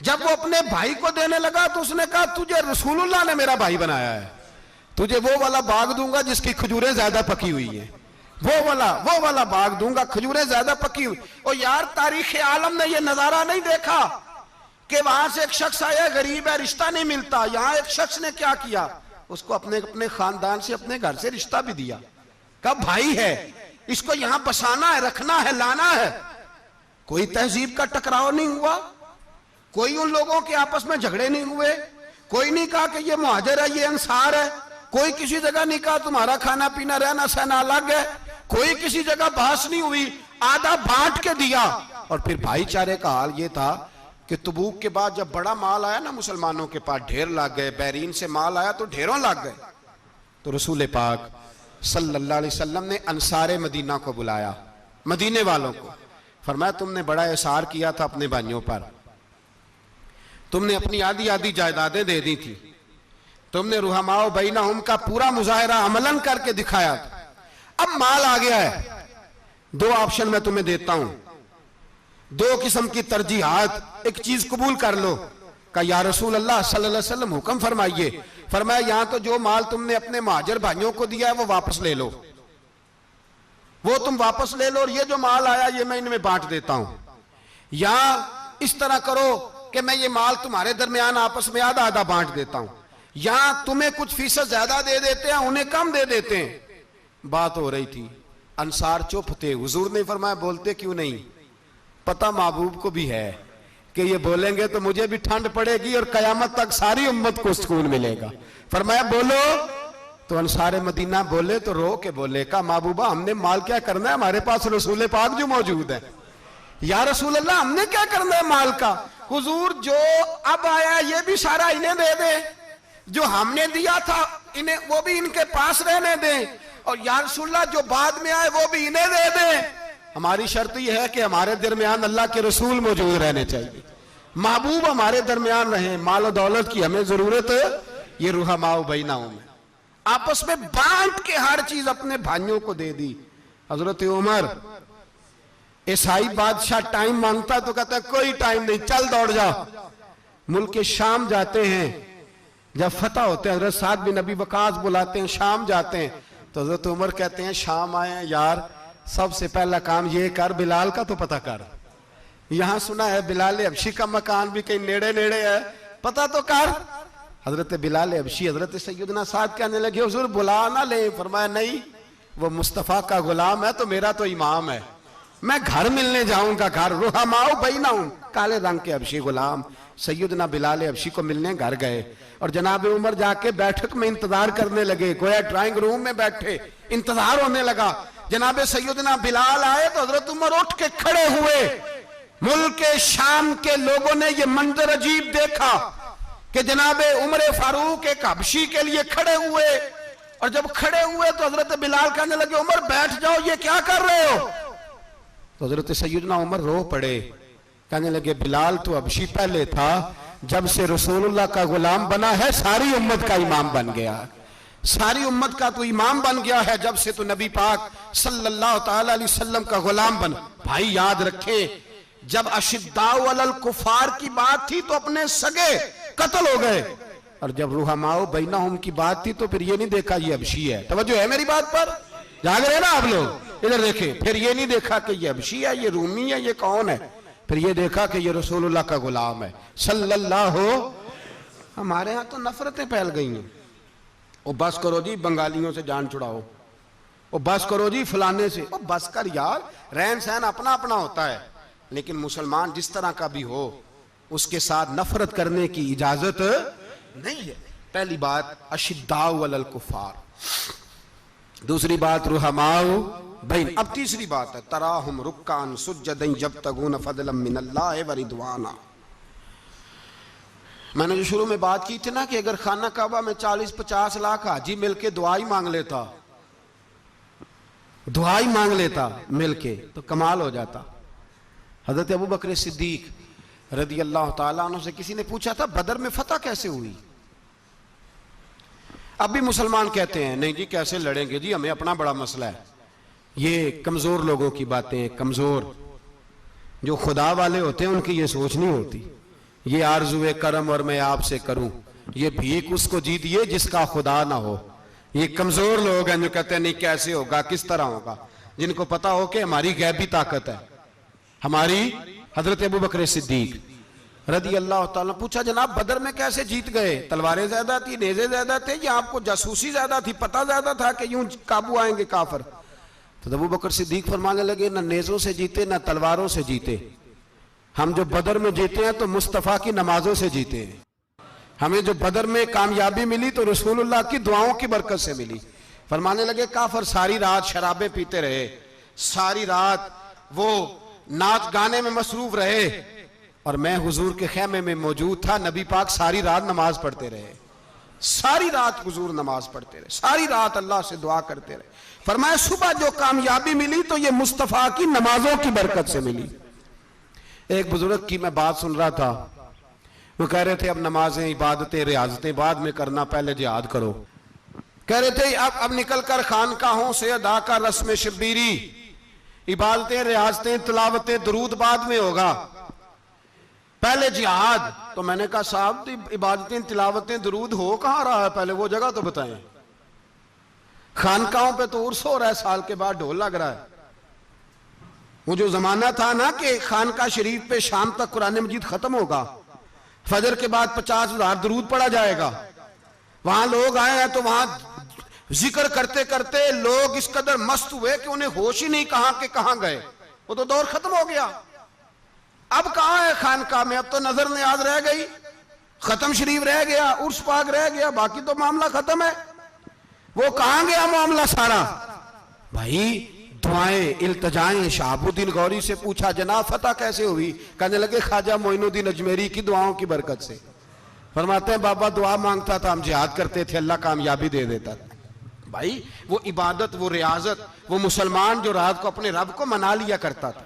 جب وہ اپنے بھائی کو دینے لگا تو اس نے کہا تجھے رسول اللہ نے میرا بھائی بنایا ہے, تجھے وہ والا باغ دوں گا جس کی کھجوریں زیادہ پکی ہوئی ہیں, وہ والا باغ دوں گا, کھجوریں زیادہ پکی ہوئی. اور یار تاریخ عالم نے یہ نظارہ نہیں دیکھا کہ وہاں سے ایک شخص آیا غریب ہے رشتہ نہیں ملتا. یہاں ایک شخص نے کیا کیا, اس کو اپنے خاندان سے اپنے گھر سے رشتہ بھی دیا. کہا بھائی ہے, اس کو یہاں بسانا ہے, رکھنا ہے, لانا ہے. کوئی تہذیب کا ٹکراؤ نہیں ہوا, کوئی ان لوگوں کے آپس میں جھگڑے نہیں ہوئے, کوئی نہیں کہا کہ یہ مہاجر ہے یہ انصار ہے, کوئی کسی جگہ نہیں کہا تمہارا کھانا پینا رہنا سہنا الگ ہے, کوئی کسی جگہ بحث نہیں ہوئی, آدھا بانٹ کے دیا. اور پھر بھائی چارے کا حال یہ تھا کہ تبوک کے بعد جب بڑا مال آیا نا مسلمانوں کے پاس, ڈھیر لگ گئے, بیرین سے مال آیا تو ڈھیروں لگ گئے. تو رسول پاک صلی اللہ علیہ وسلم نے انصار مدینہ کو بلایا, مدینے والوں کو. فرمایا تم نے بڑا احسار کیا تھا اپنے بھائیوں پر, تم نے اپنی آدھی جائیدادیں دے دی تھی, تم نے رحماء بینہم کا پورا مظاہرہ عملاً کر کے دکھایا تھا. اب مال آ گیا ہے, 2 آپشن میں تمہیں دیتا ہوں, 2 قسم کی ترجیحات, ایک چیز قبول کر لو. کہا یا رسول اللہ صلی اللہ علیہ وسلم حکم فرمائیے. فرمایا یہاں تو جو مال تم نے اپنے مہاجر بھائیوں کو دیا ہے وہ واپس لے لو, وہ تم واپس لے لو, اور یہ جو مال آیا یہ میں ان میں بانٹ دیتا ہوں. یا اس طرح کرو کہ میں یہ مال تمہارے درمیان آپس میں آدھا بانٹ دیتا ہوں, یا تمہیں کچھ فیصد زیادہ دے دیتے ہیں انہیں کم دے دیتے ہیں. بات ہو رہی تھی انصار چپ تھے. حضور نے فرمایا بولتے کیوں نہیں؟ پتہ محبوب کو بھی ہے کہ یہ بولیں گے تو مجھے بھی ٹھنڈ پڑے گی اور قیامت تک ساری امت کو سکون ملے گا. فرمایا بولو. تو انصار مدینہ بولے تو رو کے بولے کہا محبوبہ ہم نے مال کیا کرنا ہے, ہمارے پاس رسول پاک جو موجود ہے. یا رسول اللہ ہم نے کیا کرنا ہے مال کا؟ حضور جو اب آیا یہ بھی سارا انہیں دے دیں, جو ہم نے دیا تھا انہیں وہ بھی ان کے پاس رہنے دیں, اور یا رسول اللہ جو بعد میں آئے وہ بھی انہیں دے دیں. ہماری شرط یہ ہے کہ ہمارے درمیان اللہ کے رسول موجود رہنے چاہیے, محبوب ہمارے درمیان رہیں. مال و دولت کی ہمیں ضرورت ہے, یہ رحماء بینہم میں آپس میں بانٹ کے ہر چیز اپنے بھائیوں کو دے دی. حضرت عمر عیسائی بادشاہ ٹائم مانگتا تو کہتا ہے کوئی ٹائم نہیں, چل دوڑ جا. ملک شام جاتے ہیں, جب فتح ہوتے ہیں حضرت سعد بن ابی وقاص بلاتے ہیں, شام جاتے ہیں تو حضرت عمر کہتے ہیں شام آئے ہیں یار, سب سے پہلا کام یہ کر بلال کا تو پتہ کر. یہاں سنا ہے بلال حبشی کا مکان بھی کہیں نیڑے نیڑے ہے, پتہ تو کر. حضرت بلال حبشی حضرت سیدنا سعد کہنے لگے حضور بلا نہ لیں. فرمایا نہیں, وہ مصطفیٰ کا غلام ہے تو میرا تو امام ہے, میں گھر ملنے جاؤں گا. گھر رحماء بینہم, کالے رنگ کے حبشی غلام سیدنا بلال حبشی کو ملنے گھر گئے, اور جناب عمر جا کے بیٹھک میں انتظار کرنے لگے, گویا ڈرائنگ روم میں بیٹھے انتظار ہونے لگا. جناب سیدنا بلال آئے تو حضرت عمر اٹھ کے کھڑے ہوئے. ملک شام کے لوگوں نے یہ منظر عجیب دیکھا کہ جناب عمر فاروق ایک حبشی کے لیے کھڑے ہوئے, اور جب کھڑے ہوئے تو حضرت بلال کہنے لگے عمر بیٹھ جاؤ, یہ کیا کر رہے ہو؟ تو حضرت سیدنا عمر رو پڑے, کہنے لگے بلال تو حبشی پہلے تھا, جب سے رسول اللہ کا غلام بنا ہے ساری امت کا امام بن گیا, ساری امت کا تو امام بن گیا ہے جب سے تو نبی پاک صلی اللہ تعالی علیہ وسلم کا غلام بنا. بھائی یاد رکھیں, جب اشداء علی الکفار کی بات تھی تو اپنے سگے قتل ہو گئے, اور جب رحماء بینہم کی بات تھی تو پھر یہ نہیں دیکھا یہ حبشی ہے. توجہ ہے میری بات پر؟ جاگ رہے نا آپ لوگ؟ ادھر دیکھیں, پھر یہ نہیں دیکھا کہ یہ حبشی ہے, یہ رومی ہے, یہ کون ہے, پھر یہ دیکھا کہ یہ رسول اللہ کا غلام ہے صلی اللہ. ہمارے ہاں تو نفرتیں پھیل گئی ہیں, او بس کرو جی بنگالیوں سے جان چھڑاؤ, او بس کرو جی فلانے سے, او بس کر یار, رہن سہن اپنا اپنا ہوتا ہے, لیکن مسلمان جس طرح کا بھی ہو اس کے ساتھ نفرت کرنے کی اجازت نہیں ہے. پہلی بات اشداء علی الکفار, دوسری بات رحماء بین. اب تیسری بات ہے تراہم رکعا سجدا یبتغون فضلا من اللہ ورضوانا. میں نے جو شروع میں بات کی تھی نا کہ اگر خانہ کعبہ میں 40-50 لاکھ حاجی مل کے دعا ہی مانگ لیتا مل کے تو کمال ہو جاتا. حضرت ابو بکر صدیق رضی اللہ تعالیٰ عنہ سے کسی نے پوچھا تھا بدر میں فتح کیسے ہوئی؟ اب بھی مسلمان کہتے ہیں نہیں جی کیسے لڑیں گے جی, ہمیں اپنا بڑا مسئلہ ہے. یہ کمزور لوگوں کی باتیں ہیں, کمزور جو خدا والے ہوتے ہیں ان کی یہ سوچ نہیں ہوتی. یہ آرزو کرم اور میں آپ سے کروں, یہ بھیک اس کو جی دیے جس کا خدا نہ ہو. یہ کمزور لوگ ہیں جو کہتے ہیں نہیں کیسے ہوگا, کس طرح ہوگا, جن کو پتا ہو کہ ہماری غیبی طاقت ہے ہماری. حضرت ابو بکر صدیق رضی اللہ تعالیٰ پوچھا جناب بدر میں کیسے جیت گئے؟ تلواریں زیادہ تھی, نیزے زیادہ تھے, یا آپ کو جاسوسی زیادہ تھی, پتہ زیادہ تھا کہ یوں قابو آئیں گے کافر؟ تو ابو بکر صدیق فرمانے لگے نہ نیزوں سے جیتے نہ تلواروں سے جیتے, ہم جو بدر میں جیتے ہیں تو مصطفیٰ کی نمازوں سے جیتے ہیں. ہمیں جو بدر میں کامیابی ملی تو رسول اللہ کی دعاؤں کی برکت سے ملی. فرمانے لگے کافر ساری رات شرابیں پیتے رہے, ساری رات وہ ناچ گانے میں مصروف رہے, اور میں حضور کے خیمے میں موجود تھا, نبی پاک ساری رات نماز پڑھتے رہے, ساری رات حضور نماز پڑھتے رہے, ساری رات اللہ سے دعا کرتے رہے. فرمایا صبح جو کامیابی ملی تو یہ مصطفیٰ کی نمازوں کی برکت سے ملی. ایک بزرگ کی میں بات سن رہا تھا, وہ کہہ رہے تھے اب نمازیں عبادتیں ریاضتیں بعد میں کرنا, پہلے جہاد کرو. کہہ رہے تھے اب نکل کر خانقاہوں سے ادا کا رسم شبیری, عبادتیں ریاضتیں تلاوتیں درود بعد میں ہوگا, پہلے جہاد. تو میں نے کہا صاحب عبادتیں تلاوتیں درود ہو کہاں رہا ہے, پہلے وہ جگہ تو بتائیں. خانقاہوں پہ تو عرس ہو رہا ہے, سال کے بعد ڈھول لگ رہا ہے. وہ جو زمانہ تھا نا کہ خانقاہ شریف پہ شام تک قرآن مجید ختم ہوگا, فجر کے بعد 50,000 درود پڑھا جائے گا, وہاں لوگ آئے ہیں تو وہاں ذکر کرتے کرتے لوگ اس قدر مست ہوئے کہ انہیں ہوش ہی نہیں کہاں کہ کہاں گئے. وہ تو دور ختم ہو گیا. اب کہاں ہے خانقاہ میں؟ اب تو نظر نیاز رہ گئی، ختم شریف رہ گیا، عرس پاک رہ گیا، باقی تو معاملہ ختم ہے. وہ کہاں گیا معاملہ سارا؟ بھائی دعائیں التجائیں. شہاب الدین غوری سے پوچھا جناب فتح کیسے ہوئی؟ کہنے لگے خواجہ معین الدین اجمیری کی دعاؤں کی برکت سے. فرماتے ہیں بابا دعا مانگتا تھا، ہم جہاد کرتے تھے، اللہ کامیابی دے دیتا تھا. بھائی وہ عبادت، وہ ریاضت، وہ مسلمان جو رات کو اپنے رب کو منا لیا کرتا تھا،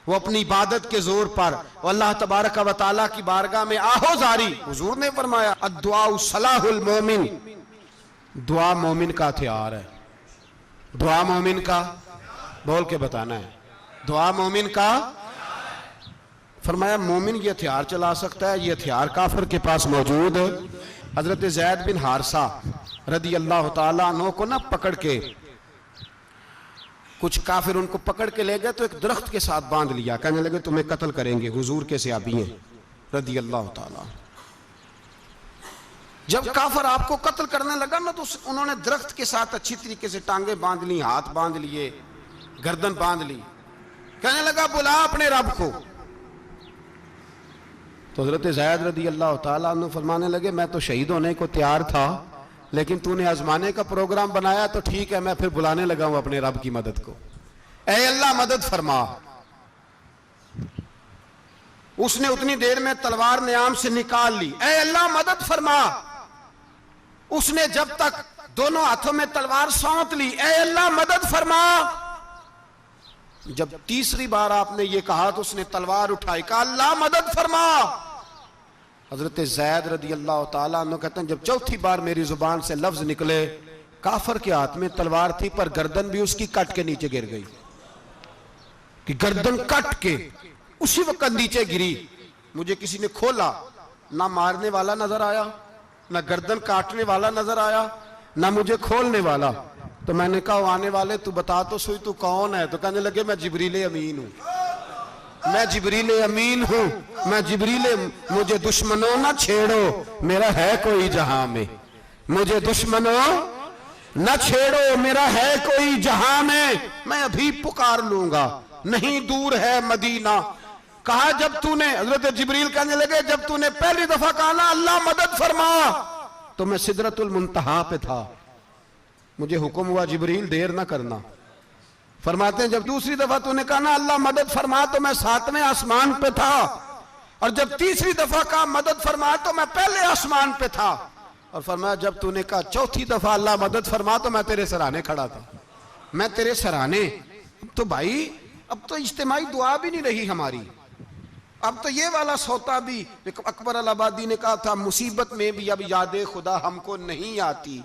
وہ اپنی عبادت کے زور پر اللہ تبارک و تعالیٰ کی بارگاہ میں آہو زاری. حضور نے فرمایا الدعاء صلاح المومن، دعا مومن کا ہتھیار ہے. دعا مومن کا، بول کے بتانا ہے، دعا مومن کا. فرمایا مومن یہ ہتھیار چلا سکتا ہے، یہ ہتھیار کافر کے پاس موجود ہے. حضرت زید بن حارثہ رضی اللہ تعالیٰ عنہ کو نہ پکڑ کے کچھ کافر ان کو پکڑ کے لے گئے تو ایک درخت کے ساتھ باندھ لیا. کہنے لگے تمہیں قتل کریں گے، حضور کے صحابی ہیں رضی اللہ تعالیٰ. جب کافر آپ کو قتل کرنے لگا نا تو انہوں نے درخت کے ساتھ اچھی طریقے سے ٹانگیں باندھ لی، ہاتھ باندھ لیے، گردن باندھ لی. کہنے لگا بلا اپنے رب کو. تو حضرت زید رضی اللہ تعالیٰ عنہ فرمانے لگے میں تو شہید ہونے کو تیار تھا، لیکن تو نے آزمانے کا پروگرام بنایا تو ٹھیک ہے، میں پھر بلانے لگا ہوں اپنے رب کی مدد کو. اے اللہ مدد فرما. اس نے اتنی دیر میں تلوار نیام سے نکال لی. اے اللہ مدد فرما. اس نے جب تک دونوں ہاتھوں میں تلوار سونت لی. اے اللہ مدد فرما. جب تیسری بار آپ نے یہ کہا تو اس نے تلوار اٹھائی، کہا اللہ مدد فرما. حضرت زید رضی اللہ تعالیٰ عنہ کہتے ہیں جب چوتھی بار میری زبان سے لفظ نکلے، کافر کے ہاتھ میں تلوار تھی پر گردن بھی اس کی کٹ کے نیچے گر گئی، کہ گردن کٹ کے اسی وقت نیچے گری. مجھے کسی نے کھولا، نہ مارنے والا نظر آیا، نہ گردن کاٹنے والا نظر آیا، نہ مجھے کھولنے والا. تو میں نے کہا آنے والے تو بتا تو سوئی تو کون ہے؟ تو کہنے لگے میں جبریل امین ہوں، میں جبریل امین ہوں، میں جبریل. مجھے دشمنوں نہ چھیڑو، میرا ہے کوئی جہاں میں. مجھے دشمنوں نہ چھیڑو، میرا ہے کوئی جہاں میں ابھی پکار لوں گا، نہیں دور ہے مدینہ. کہا جب تو نے، حضرت جبریل کہنے لگے جب تو نے پہلی دفعہ کہا نا اللہ مدد فرما تو میں سدرۃ المنتہا پہ تھا، مجھے حکم ہوا جبریل دیر نہ کرنا. فرماتے ہیں جب دوسری دفعہ تو نے کہا نا اللہ مدد فرما تو میں 7ویں آسمان پہ تھا، اور جب تیسری دفعہ کہا مدد فرما تو میں پہلے آسمان پہ تھا. اور فرمایا جب تو نے کہا چوتھی دفعہ اللہ مدد فرما تو میں تیرے سرانے کھڑا تھا، میں تیرے سرانے. تو بھائی اب تو اجتماعی دعا بھی نہیں رہی ہماری، اب تو یہ والا سوتا بھی. اکبر الآبادی نے کہا تھا مصیبت میں بھی اب یاد خدا ہم کو نہیں آتی،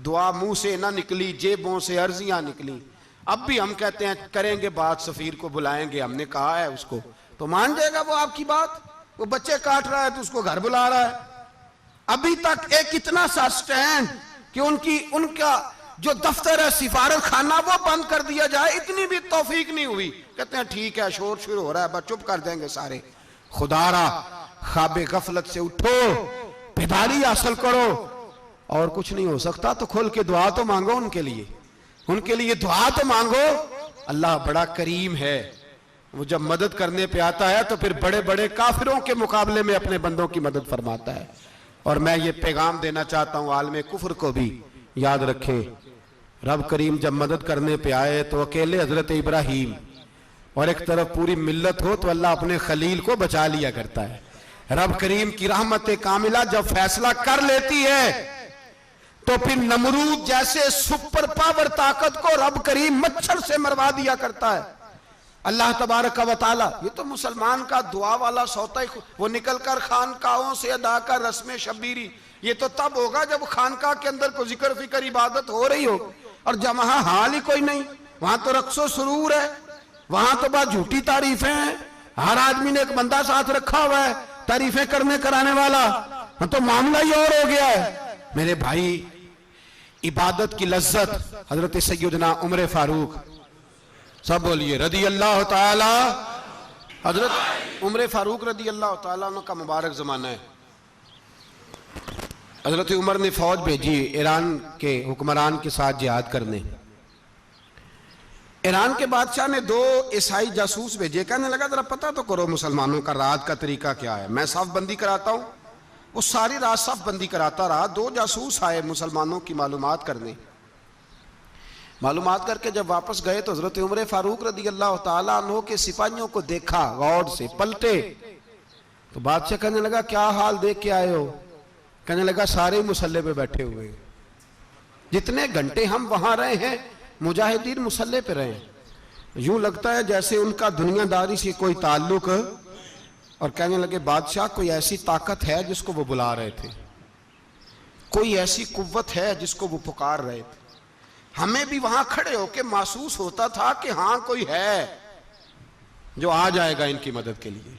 دعا منہ سے نہ نکلی جیبوں سے عرضیاں نکلی. اب بھی ہم کہتے ہیں کریں گے بات، سفیر کو بلائیں گے، ہم نے کہا ہے اس کو، تو مان جائے گا وہ آپ کی بات؟ وہ بچے کاٹ رہا ہے تو اس کو گھر بلا رہا ہے. ابھی تک ایک اتنا سا سٹینڈ کہ ان کا جو دفتر ہے سفارت خانہ وہ بند کر دیا جائے، اتنی بھی توفیق نہیں ہوئی. کہتے ہیں ٹھیک ہے شور شروع ہو رہا ہے بس چپ کر دیں گے سارے. خدا را خواب غفلت سے اٹھو، بیداری حاصل کرو. اور کچھ نہیں ہو سکتا تو کھول کے دعا تو مانگو ان کے لیے دعا تو مانگو. اللہ بڑا کریم ہے، وہ جب مدد کرنے پہ آتا ہے تو پھر بڑے بڑے کافروں کے مقابلے میں اپنے بندوں کی مدد فرماتا ہے. اور میں یہ پیغام دینا چاہتا ہوں عالم کفر کو بھی، یاد رکھیں رب کریم جب مدد کرنے پہ آئے تو اکیلے حضرت ابراہیم اور ایک طرف پوری ملت ہو تو اللہ اپنے خلیل کو بچا لیا کرتا ہے. رب کریم کی رحمت کاملہ جب فیصلہ کر لیتی ہے تو پھر نمرود جیسے سپر پاور طاقت کو رب کریم مچھر سے مروا دیا کرتا ہے. اللہ تبارک و تعالی، یہ تو مسلمان کا دعا والا سوتا ہی، وہ نکل کر خانقاہوں سے ادا کر رسم شبیری. یہ تو تب ہوگا جب خانقاہ کے اندر کوئی ذکر فکر عبادت ہو رہی ہو، اور جب وہاں حال ہی کوئی نہیں، وہاں تو رقص و سرور ہے، وہاں تو بات جھوٹی تعریفیں ہیں. ہر آدمی نے ایک بندہ ساتھ رکھا ہوا ہے تعریفیں کرنے کرانے والا، تو معاملہ ہی اور ہو گیا ہے. میرے بھائی عبادت کی لذت حضرت سیدنا عمر فاروق، سب بولیے رضی اللہ تعالی. حضرت عمر فاروق رضی اللہ تعالیٰ عنہ کا مبارک زمانہ ہے. حضرت عمر نے فوج بھیجی ایران کے حکمران کے ساتھ جہاد کرنے. ایران کے بادشاہ نے 2 عیسائی جاسوس بھیجے. کہنے لگا ذرا پتہ تو کرو مسلمانوں کا رات کا طریقہ کیا ہے, میں صف بندی کراتا ہوں. وہ ساری رات صف بندی کراتا رہا. 2 جاسوس آئے مسلمانوں کی معلومات کرنے. معلومات کر کے جب واپس گئے تو حضرت عمر فاروق رضی اللہ تعالیٰ عنہ کے سپاہیوں کو دیکھا, غور سے پلٹے. تو بادشاہ کہنے لگا کیا حال دیکھ کے آئے ہو؟ کہنے لگا سارے مسلح پہ بیٹھے ہوئے, جتنے گھنٹے ہم وہاں رہے ہیں مجاہدین مسلح پہ رہے ہیں. یوں لگتا ہے جیسے ان کا دنیا داری سے کوئی تعلق. اور کہنے لگے بادشاہ کوئی ایسی طاقت ہے جس کو وہ بلا رہے تھے, کوئی ایسی قوت ہے جس کو وہ پکار رہے تھے. ہمیں بھی وہاں کھڑے ہو کے محسوس ہوتا تھا کہ ہاں کوئی ہے جو آ جائے گا ان کی مدد کے لیے,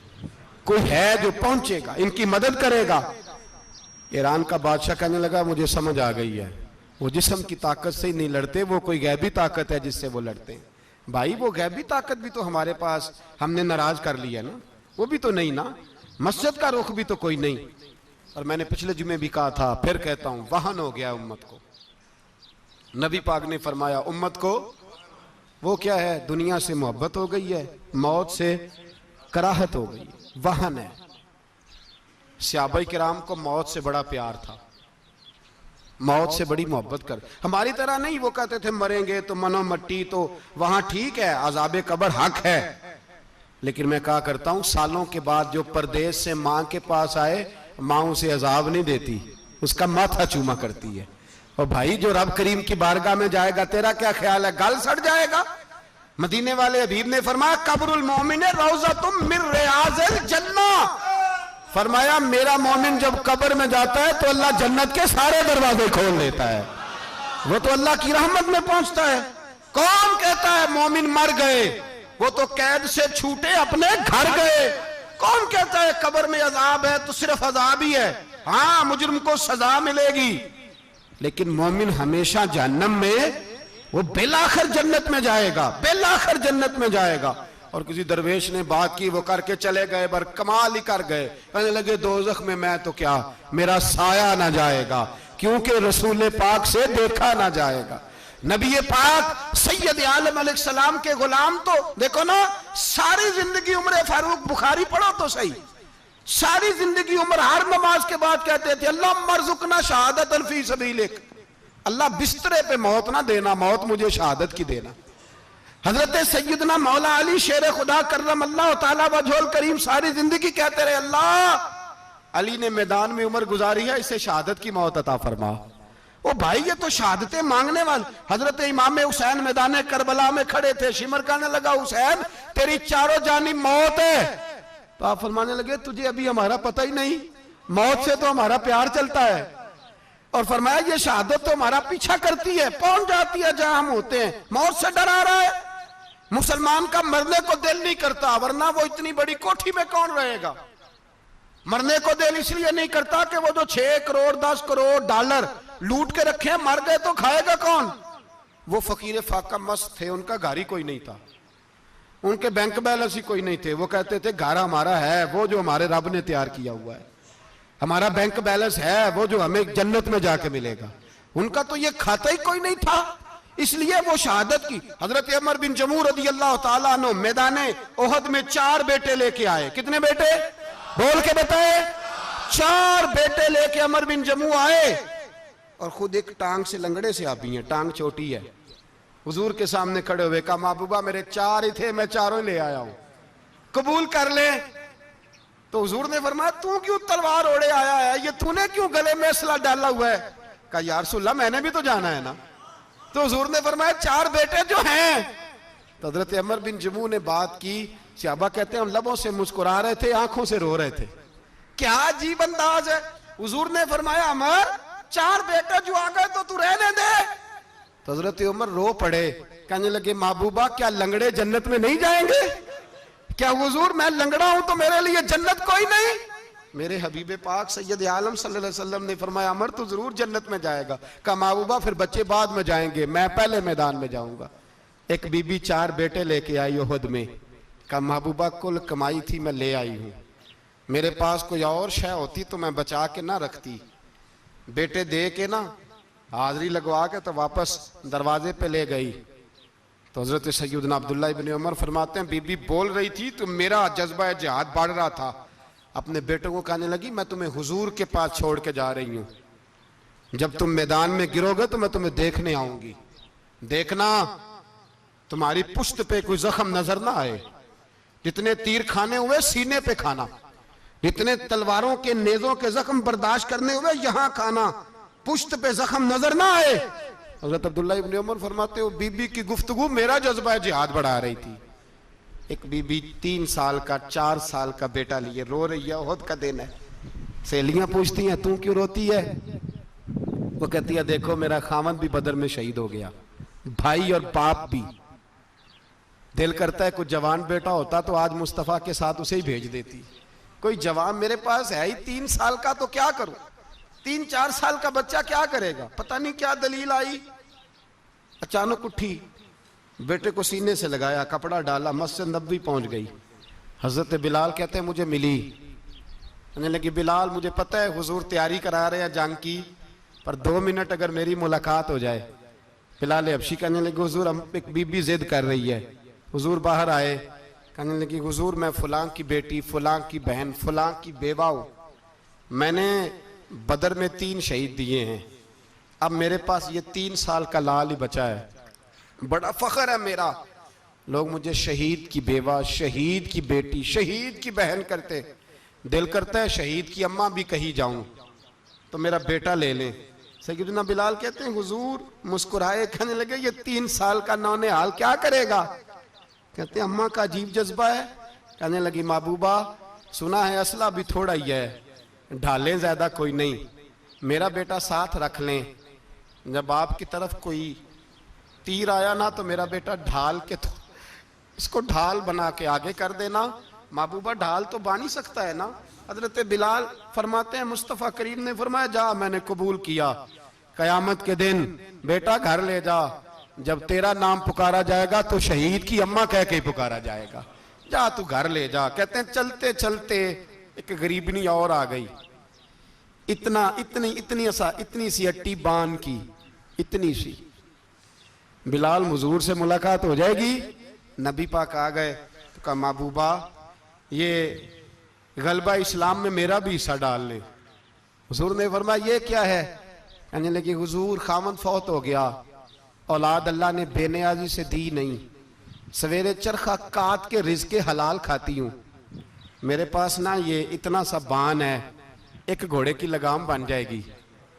کوئی ہے جو پہنچے گا ان کی مدد کرے گا. ایران کا بادشاہ کہنے لگا مجھے سمجھ آ گئی ہے, وہ جسم کی طاقت سے ہی نہیں لڑتے, وہ کوئی غیبی طاقت ہے جس سے وہ لڑتے ہیں. بھائی وہ غیبی طاقت بھی تو ہمارے پاس ہم نے ناراض کر لیا نا, وہ بھی تو نہیں نا, مسجد کا رخ بھی تو کوئی نہیں. اور میں نے پچھلے جمعے بھی کہا تھا, پھر کہتا ہوں, وہن ہو گیا امت کو. نبی پاک نے فرمایا امت کو وہ کیا ہے, دنیا سے محبت ہو گئی ہے, موت سے کراہت ہو گئی, وہن ہے. صحابہ کرام کو موت سے بڑا پیار تھا, موت سے بڑی محبت کر. ہماری طرح نہیں, وہ کہتے تھے مریں گے تو منو مٹی, تو وہاں ٹھیک ہے عذاب قبر حق ہے, لیکن میں کہا کرتا ہوں سالوں کے بعد جو پردیس سے ماں کے پاس آئے, ماں اسے عذاب نہیں دیتی, اس کا ماتھا چوما کرتی ہے. اور بھائی جو رب کریم کی بارگاہ میں جائے گا تیرا کیا خیال ہے, گل سڑ جائے گا؟ مدینے والے حبیب نے فرمایا قبر المومن روضۃ من ریاض الجنہ. فرمایا میرا مومن جب قبر میں جاتا ہے تو اللہ جنت کے سارے دروازے کھول دیتا ہے, وہ تو اللہ کی رحمت میں پہنچتا ہے. کون کہتا ہے مومن مر گئے, وہ تو قید سے چھوٹے اپنے گھر گئے. کون کہتا ہے قبر میں عذاب ہے تو صرف عذاب ہی ہے, ہاں مجرم کو سزا ملے گی, لیکن مومن ہمیشہ جہنم میں, وہ بالآخر جنت میں جائے گا, بالآخر جنت میں جائے گا. اور کسی درویش نے بات کی, وہ کر کے چلے گئے, بر کمال ہی کر گئے. کہنے لگے دوزخ میں میں تو کیا, میرا سایہ نہ جائے گا, کیونکہ رسول پاک سے دیکھا نہ جائے گا. نبی پاک سید عالم علیہ السلام کے غلام تو دیکھو نا, ساری زندگی عمر فاروق بخاری پڑھو تو صحیح, ساری زندگی عمر ہر نماز کے بعد کہتے تھے اللہم ارزقنا شہادت فی سبیلک, اللہ بسترے پہ موت نہ دینا, موت مجھے شہادت کی دینا. حضرت سیدنا مولا علی شیر خدا کرم اللہ تعالیٰ وجہ الکریم ساری زندگی کہتے رہے اللہ علی نے میدان میں عمر گزاری ہے, اسے شہادت کی موت عطا فرما. او بھائی یہ تو شہادتیں مانگنے والے. حضرت امام حسین میدان کربلا میں کھڑے تھے, شمر کہنے لگا حسین تیری چاروں جانب موت ہے. تو آپ فرمانے لگے تجھے ابھی ہمارا پتہ ہی نہیں, موت سے تو ہمارا پیار چلتا ہے. اور فرمایا یہ شہادت تو ہمارا پیچھا کرتی ہے, پہنچ جاتی ہے جہاں ہم ہوتے ہیں, موت سے ڈرا رہا ہے. مسلمان کا مرنے کو دل نہیں کرتا, ورنہ وہ اتنی بڑی کوٹھی میں کون رہے گا. مرنے کو دل اس لیے نہیں کرتا کہ وہ جو 6 کروڑ 10 کروڑ ڈالر لوٹ کے رکھے ہیں, مر گئے تو کھائے گا کون. وہ فقیر فاقہ مست تھے, ان کا گھر ہی کوئی نہیں تھا, ان کے بینک بیلنس ہی کوئی نہیں تھے. وہ کہتے تھے گھر ہمارا ہے وہ جو ہمارے رب نے تیار کیا ہوا ہے, ہمارا بینک بیلنس ہے وہ جو ہمیں جنت میں جا کے ملے گا. ان کا تو یہ کھاتا ہی کوئی نہیں تھا, اس لیے وہ شہادت کی. حضرت عمر بن جموع رضی اللہ تعالیٰ عنہ میدان احد میں 4 بیٹے لے کے آئے. کتنے بیٹے بول کے بتائے؟ 4 بیٹے لے کے عمر بن جموع آئے, اور خود ایک ٹانگ سے لنگڑے سے آپ ہی ہیں, ٹانگ چھوٹی ہے. حضور کے سامنے کھڑے ہوئے کہا محبوبہ میرے 4 ہی تھے, میں 4 لے آیا ہوں, قبول کر لے. تو حضور نے فرمایا تو کیوں تلوار اوڑے آیا ہے, یہ تو نے کیوں گلے میں اسلحہ ڈالا ہوا ہے. کہا یا رسول اللہ میں نے بھی تو جانا ہے نا. تو حضور نے فرمایا 4 بیٹے جو ہیں. تو حضرت عمر بن جموع نے بات کی, صحابہ کہتے ہیں ہم لبوں سے مسکرا رہے تھے, آنکھوں سے رو رہے تھے. کیا عجیب انداز ہے. حضور نے فرمایا عمر 4 بیٹے جو آ گئے تو رہنے دے. تو حضرت عمر رو پڑے, کہنے لگے محبوبہ کیا لنگڑے جنت میں نہیں جائیں گے؟ کیا حضور میں لنگڑا ہوں تو میرے لیے جنت کوئی نہیں؟ میرے حبیب پاک سید عالم صلی اللہ علیہ وسلم نے فرمایا عمر تو ضرور جنت میں جائے گا. کہا محبوبہ پھر بچے بعد میں جائیں گے, میں پہلے میدان میں جاؤں گا. ایک بی بی 4 بیٹے لے کے آئی احد میں. کہا محبوبہ کل کمائی تھی میں لے آئی ہوں, میرے پاس کوئی اور شے ہوتی تو میں بچا کے نہ رکھتی, بیٹے دے کے نا حاضری لگوا کے تو واپس دروازے پہ لے گئی تو حضرت سیدنا عبداللہ ابن عمر فرماتے ہیں بی بی بول رہی تھی تو میرا جذبہ جہاد بڑھ رہا تھا، اپنے بیٹوں کو کہنے لگی میں تمہیں حضور کے پاس چھوڑ کے جا رہی ہوں، جب تم میدان میں گرو گے تو میں تمہیں دیکھنے آؤں گی، دیکھنا تمہاری پشت پہ کوئی زخم نظر نہ آئے، جتنے تیر کھانے ہوئے سینے پہ کھانا، جتنے تلواروں کے نیزوں کے زخم برداشت کرنے ہوئے یہاں کھانا، پشت پہ زخم نظر نہ آئے۔ حضرت عبداللہ ابن عمر فرماتے ہو بی بی کی گفتگو میرا جذبہ جہاد بڑھا رہی تھی۔ ایک بی بی 3 سال کا 4 سال کا بیٹا لیے رو رہی ہے، احد کا دن ہے، سہیلیاں پوچھتی ہیں تو کیوں روتی ہے؟ وہ کہتی ہے دیکھو میرا خاوند بھی بدر میں شہید ہو گیا، بھائی اور باپ بھی، دل کرتا ہے کوئی جوان بیٹا ہوتا تو آج مصطفیٰ کے ساتھ اسے ہی بھیج دیتی، کوئی جوان میرے پاس ہے ہی 3 سال کا تو کیا کروں، 3-4 سال کا بچہ کیا کرے گا؟ پتہ نہیں کیا دلیل آئی، اچانک اٹھی، بیٹے کو سینے سے لگایا، کپڑا ڈالا، مسجد نبوی پہنچ گئی۔ حضرت بلال کہتے ہیں مجھے ملی، کہنے لگی بلال مجھے پتہ ہے حضور تیاری کرا رہے ہیں جنگ کی، پر 2 منٹ اگر میری ملاقات ہو جائے۔ بلال حبشی کہنے لگے حضور ہم ایک بی بی ضد کر رہی ہے۔ حضور باہر آئے، کہنے لگی حضور میں فلاں کی بیٹی، فلاں کی بہن، فلاں کی بیوہ ہوں، میں نے بدر میں 3 شہید دیے ہیں، اب میرے پاس یہ 3 سال کا لال ہی بچا ہے، بڑا فخر ہے میرا، لوگ مجھے شہید کی بیوہ، شہید کی بیٹی، شہید کی بہن کرتے، دل کرتا ہے شہید کی اماں بھی کہیں جاؤں تو میرا بیٹا لے لیں۔ سیدنا بلال کہتے ہیں حضور مسکرائے، کہنے لگے یہ 3 سال کا نونہال کیا کرے گا؟ کہتے ہیں اماں کا عجیب جذبہ ہے۔ کہنے لگی محبوبہ سنا ہے اسلحہ بھی تھوڑا ہی ہے، ڈھالیں زیادہ کوئی نہیں، میرا بیٹا ساتھ رکھ لیں، جب آپ کی طرف کوئی تیر آیا نا تو میرا بیٹا ڈھال کے تو اس کو ڈھال بنا کے آگے کر دینا۔ محبوبہ ڈھال تو بانی سکتا ہے نا۔ حضرت بلال فرماتے ہیں مصطفیٰ کریم نے فرمایا جا میں نے قبول کیا، قیامت کے دن بیٹا گھر لے جا، جب تیرا نام پکارا جائے گا تو شہید کی اماں کہہ کے ہی پکارا جائے گا، جا تو گھر لے جا۔ کہتے ہیں چلتے چلتے ایک غریبنی اور آ گئی، اتنی سی اٹی بان کی، اتنی سی، بلال حضور سے ملاقات ہو جائے گی۔ نبی پاک آ گئے تو کہا محبوبہ یہ غلبہ اسلام میں میرا بھی حصہ ڈال لیں۔ حضور نے فرمایا یہ کیا ہے؟ کہنے لگی حضور خامد فوت ہو گیا، اولاد اللہ نے بے نیازی سے دی نہیں، سویرے چرخہ کاٹ کے رزق حلال کھاتی ہوں، میرے پاس نا یہ اتنا سا بان ہے، ایک گھوڑے کی لگام بن جائے گی،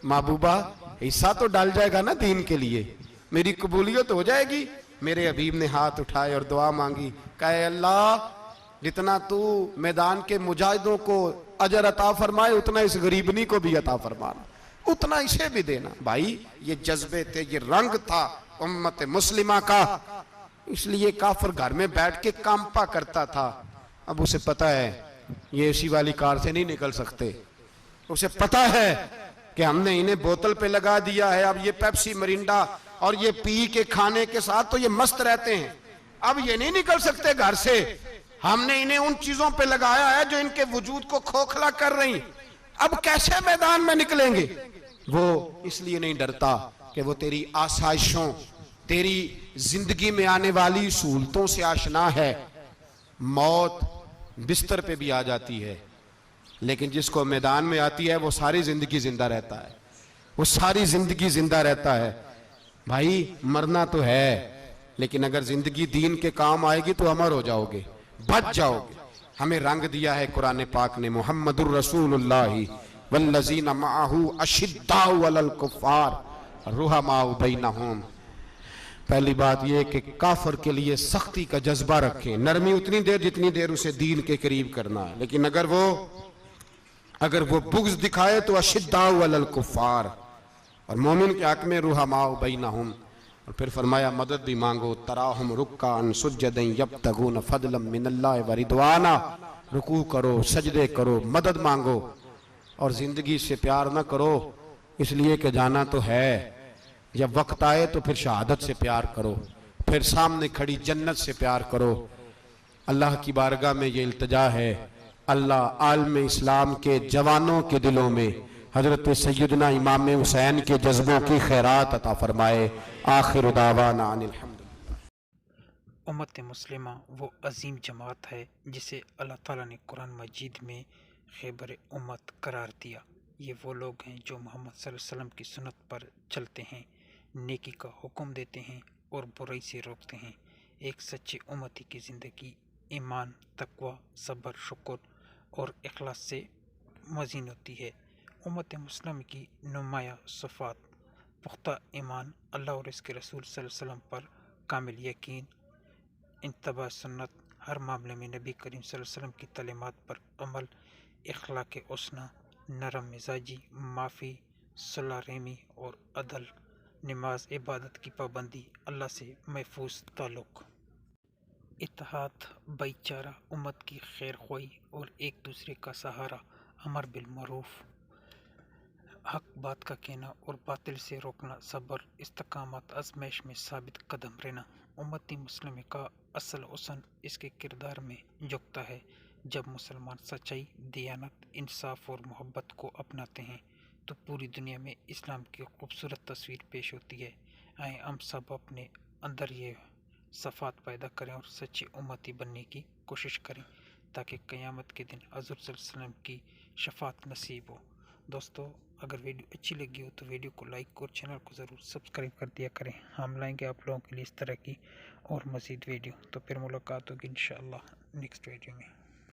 محبوبہ حصہ تو ڈال جائے گا نا دین کے لیے، میری قبولیت ہو جائے گی۔ میرے حبیب نے ہاتھ اٹھائے اور دعا مانگی، کہے اللہ جتنا تو میدان کے مجاہدوں کو اجر عطا فرمائے اتنا اس غریبنی کو بھی عطا فرمانا، اتنا اسے بھی دینا۔ بھائی یہ جذبے تھے، یہ رنگ تھا امت مسلمہ کا، اس لیے کافر گھر میں بیٹھ کے کامپا کرتا تھا۔ اب اسے پتہ ہے یہ اے والی کار سے نہیں نکل سکتے، اسے پتہ ہے کہ ہم نے انہیں بوتل پہ لگا دیا ہے، اب یہ پیپسی مرینڈا اور یہ پی کے کھانے کے ساتھ تو یہ مست رہتے ہیں، اب یہ نہیں نکل سکتے گھر سے، ہم نے انہیں ان چیزوں پہ لگایا ہے جو ان کے وجود کو کھوکھلا کر رہی، اب کیسے میدان میں نکلیں گے؟ وہ اس لیے نہیں ڈرتا کہ وہ تیری آسائشوں، تیری زندگی میں آنے والی سہولتوں سے آشنا ہے۔ موت بستر پہ بھی آ جاتی ہے، لیکن جس کو میدان میں آتی ہے وہ ساری زندگی زندہ رہتا ہے، وہ ساری زندگی زندہ رہتا ہے۔ بھائی مرنا تو ہے، لیکن اگر زندگی دین کے کام آئے گی تو امر ہو جاؤ گے، بچ جاؤ گے۔ ہمیں رنگ دیا ہے قرآن پاک نے، محمد الرسول اللہ والذین معہ اشداء علی الکفار رحماء بینہم۔ پہلی بات یہ کہ کافر کے لیے سختی کا جذبہ رکھیں، نرمی اتنی دیر جتنی دیر اسے دین کے قریب کرنا ہے، لیکن اگر وہ بغض دکھائے تو اشداء علی الکفار، اور مومن کے حق میں رحماء بینہم۔ اور پھر فرمایا مدد بھی مانگو، تراہم رکعا سجدا یبتغون فضلا من اللہ ورضوانا، رکوع کرو، سجدے کرو، مدد مانگو، اور زندگی سے پیار نہ کرو اس لیے کہ جانا تو ہے، جب وقت آئے تو پھر شہادت سے پیار کرو، پھر سامنے کھڑی جنت سے پیار کرو۔ اللہ کی بارگاہ میں یہ التجا ہے، اللہ عالم اسلام کے جوانوں کے دلوں میں حضرت سیدنا امام حسین کے جذبوں کی خیرات عطا فرمائے۔ آخر دعوانا ان الحمد۔ امت مسلمہ وہ عظیم جماعت ہے جسے اللہ تعالیٰ نے قرآن مجید میں خیبر امت قرار دیا۔ یہ وہ لوگ ہیں جو محمد صلی اللہ علیہ وسلم کی سنت پر چلتے ہیں، نیکی کا حکم دیتے ہیں اور برائی سے روکتے ہیں۔ ایک سچے امتی کی زندگی ایمان، تقوی، صبر، شکر اور اخلاص سے مزین ہوتی ہے۔ امت مسلم کی نمایاں صفات: پختہ ایمان، اللہ اور اس کے رسول صلی اللہ علیہ وسلم پر کامل یقین، اتباع سنت، ہر معاملے میں نبی کریم صلی اللہ علیہ وسلم کی تعلیمات پر عمل، اخلاق حسنہ، نرم مزاجی، معافی، صلح رحمی اور عدل، نماز، عبادت کی پابندی، اللہ سے محفوظ تعلق، اتحاد، بھائی چارہ، امت کی خیر خواہی اور ایک دوسرے کا سہارا، امر بالمعروف، حق بات کا کہنا اور باطل سے روکنا، صبر، استقامت، آزمائش میں ثابت قدم رہنا۔ امتی مسلم کا اصل حسن اس کے کردار میں جھکتا ہے۔ جب مسلمان سچائی، دیانت، انصاف اور محبت کو اپناتے ہیں تو پوری دنیا میں اسلام کی خوبصورت تصویر پیش ہوتی ہے۔ آئیں ہم سب اپنے اندر یہ صفات پیدا کریں اور سچے امتی بننے کی کوشش کریں تاکہ قیامت کے دن حضور صلی اللہ علیہ وسلم کی شفاعت نصیب ہو۔ دوستو، اگر ویڈیو اچھی لگی ہو تو ویڈیو کو لائک اور چینل کو ضرور سبسکرائب کر دیا کریں۔ ہم لائیں گے آپ لوگوں کے لیے اس طرح کی اور مزید ویڈیو۔ تو پھر ملاقات ہوگی انشاءاللہ نیکسٹ ویڈیو میں۔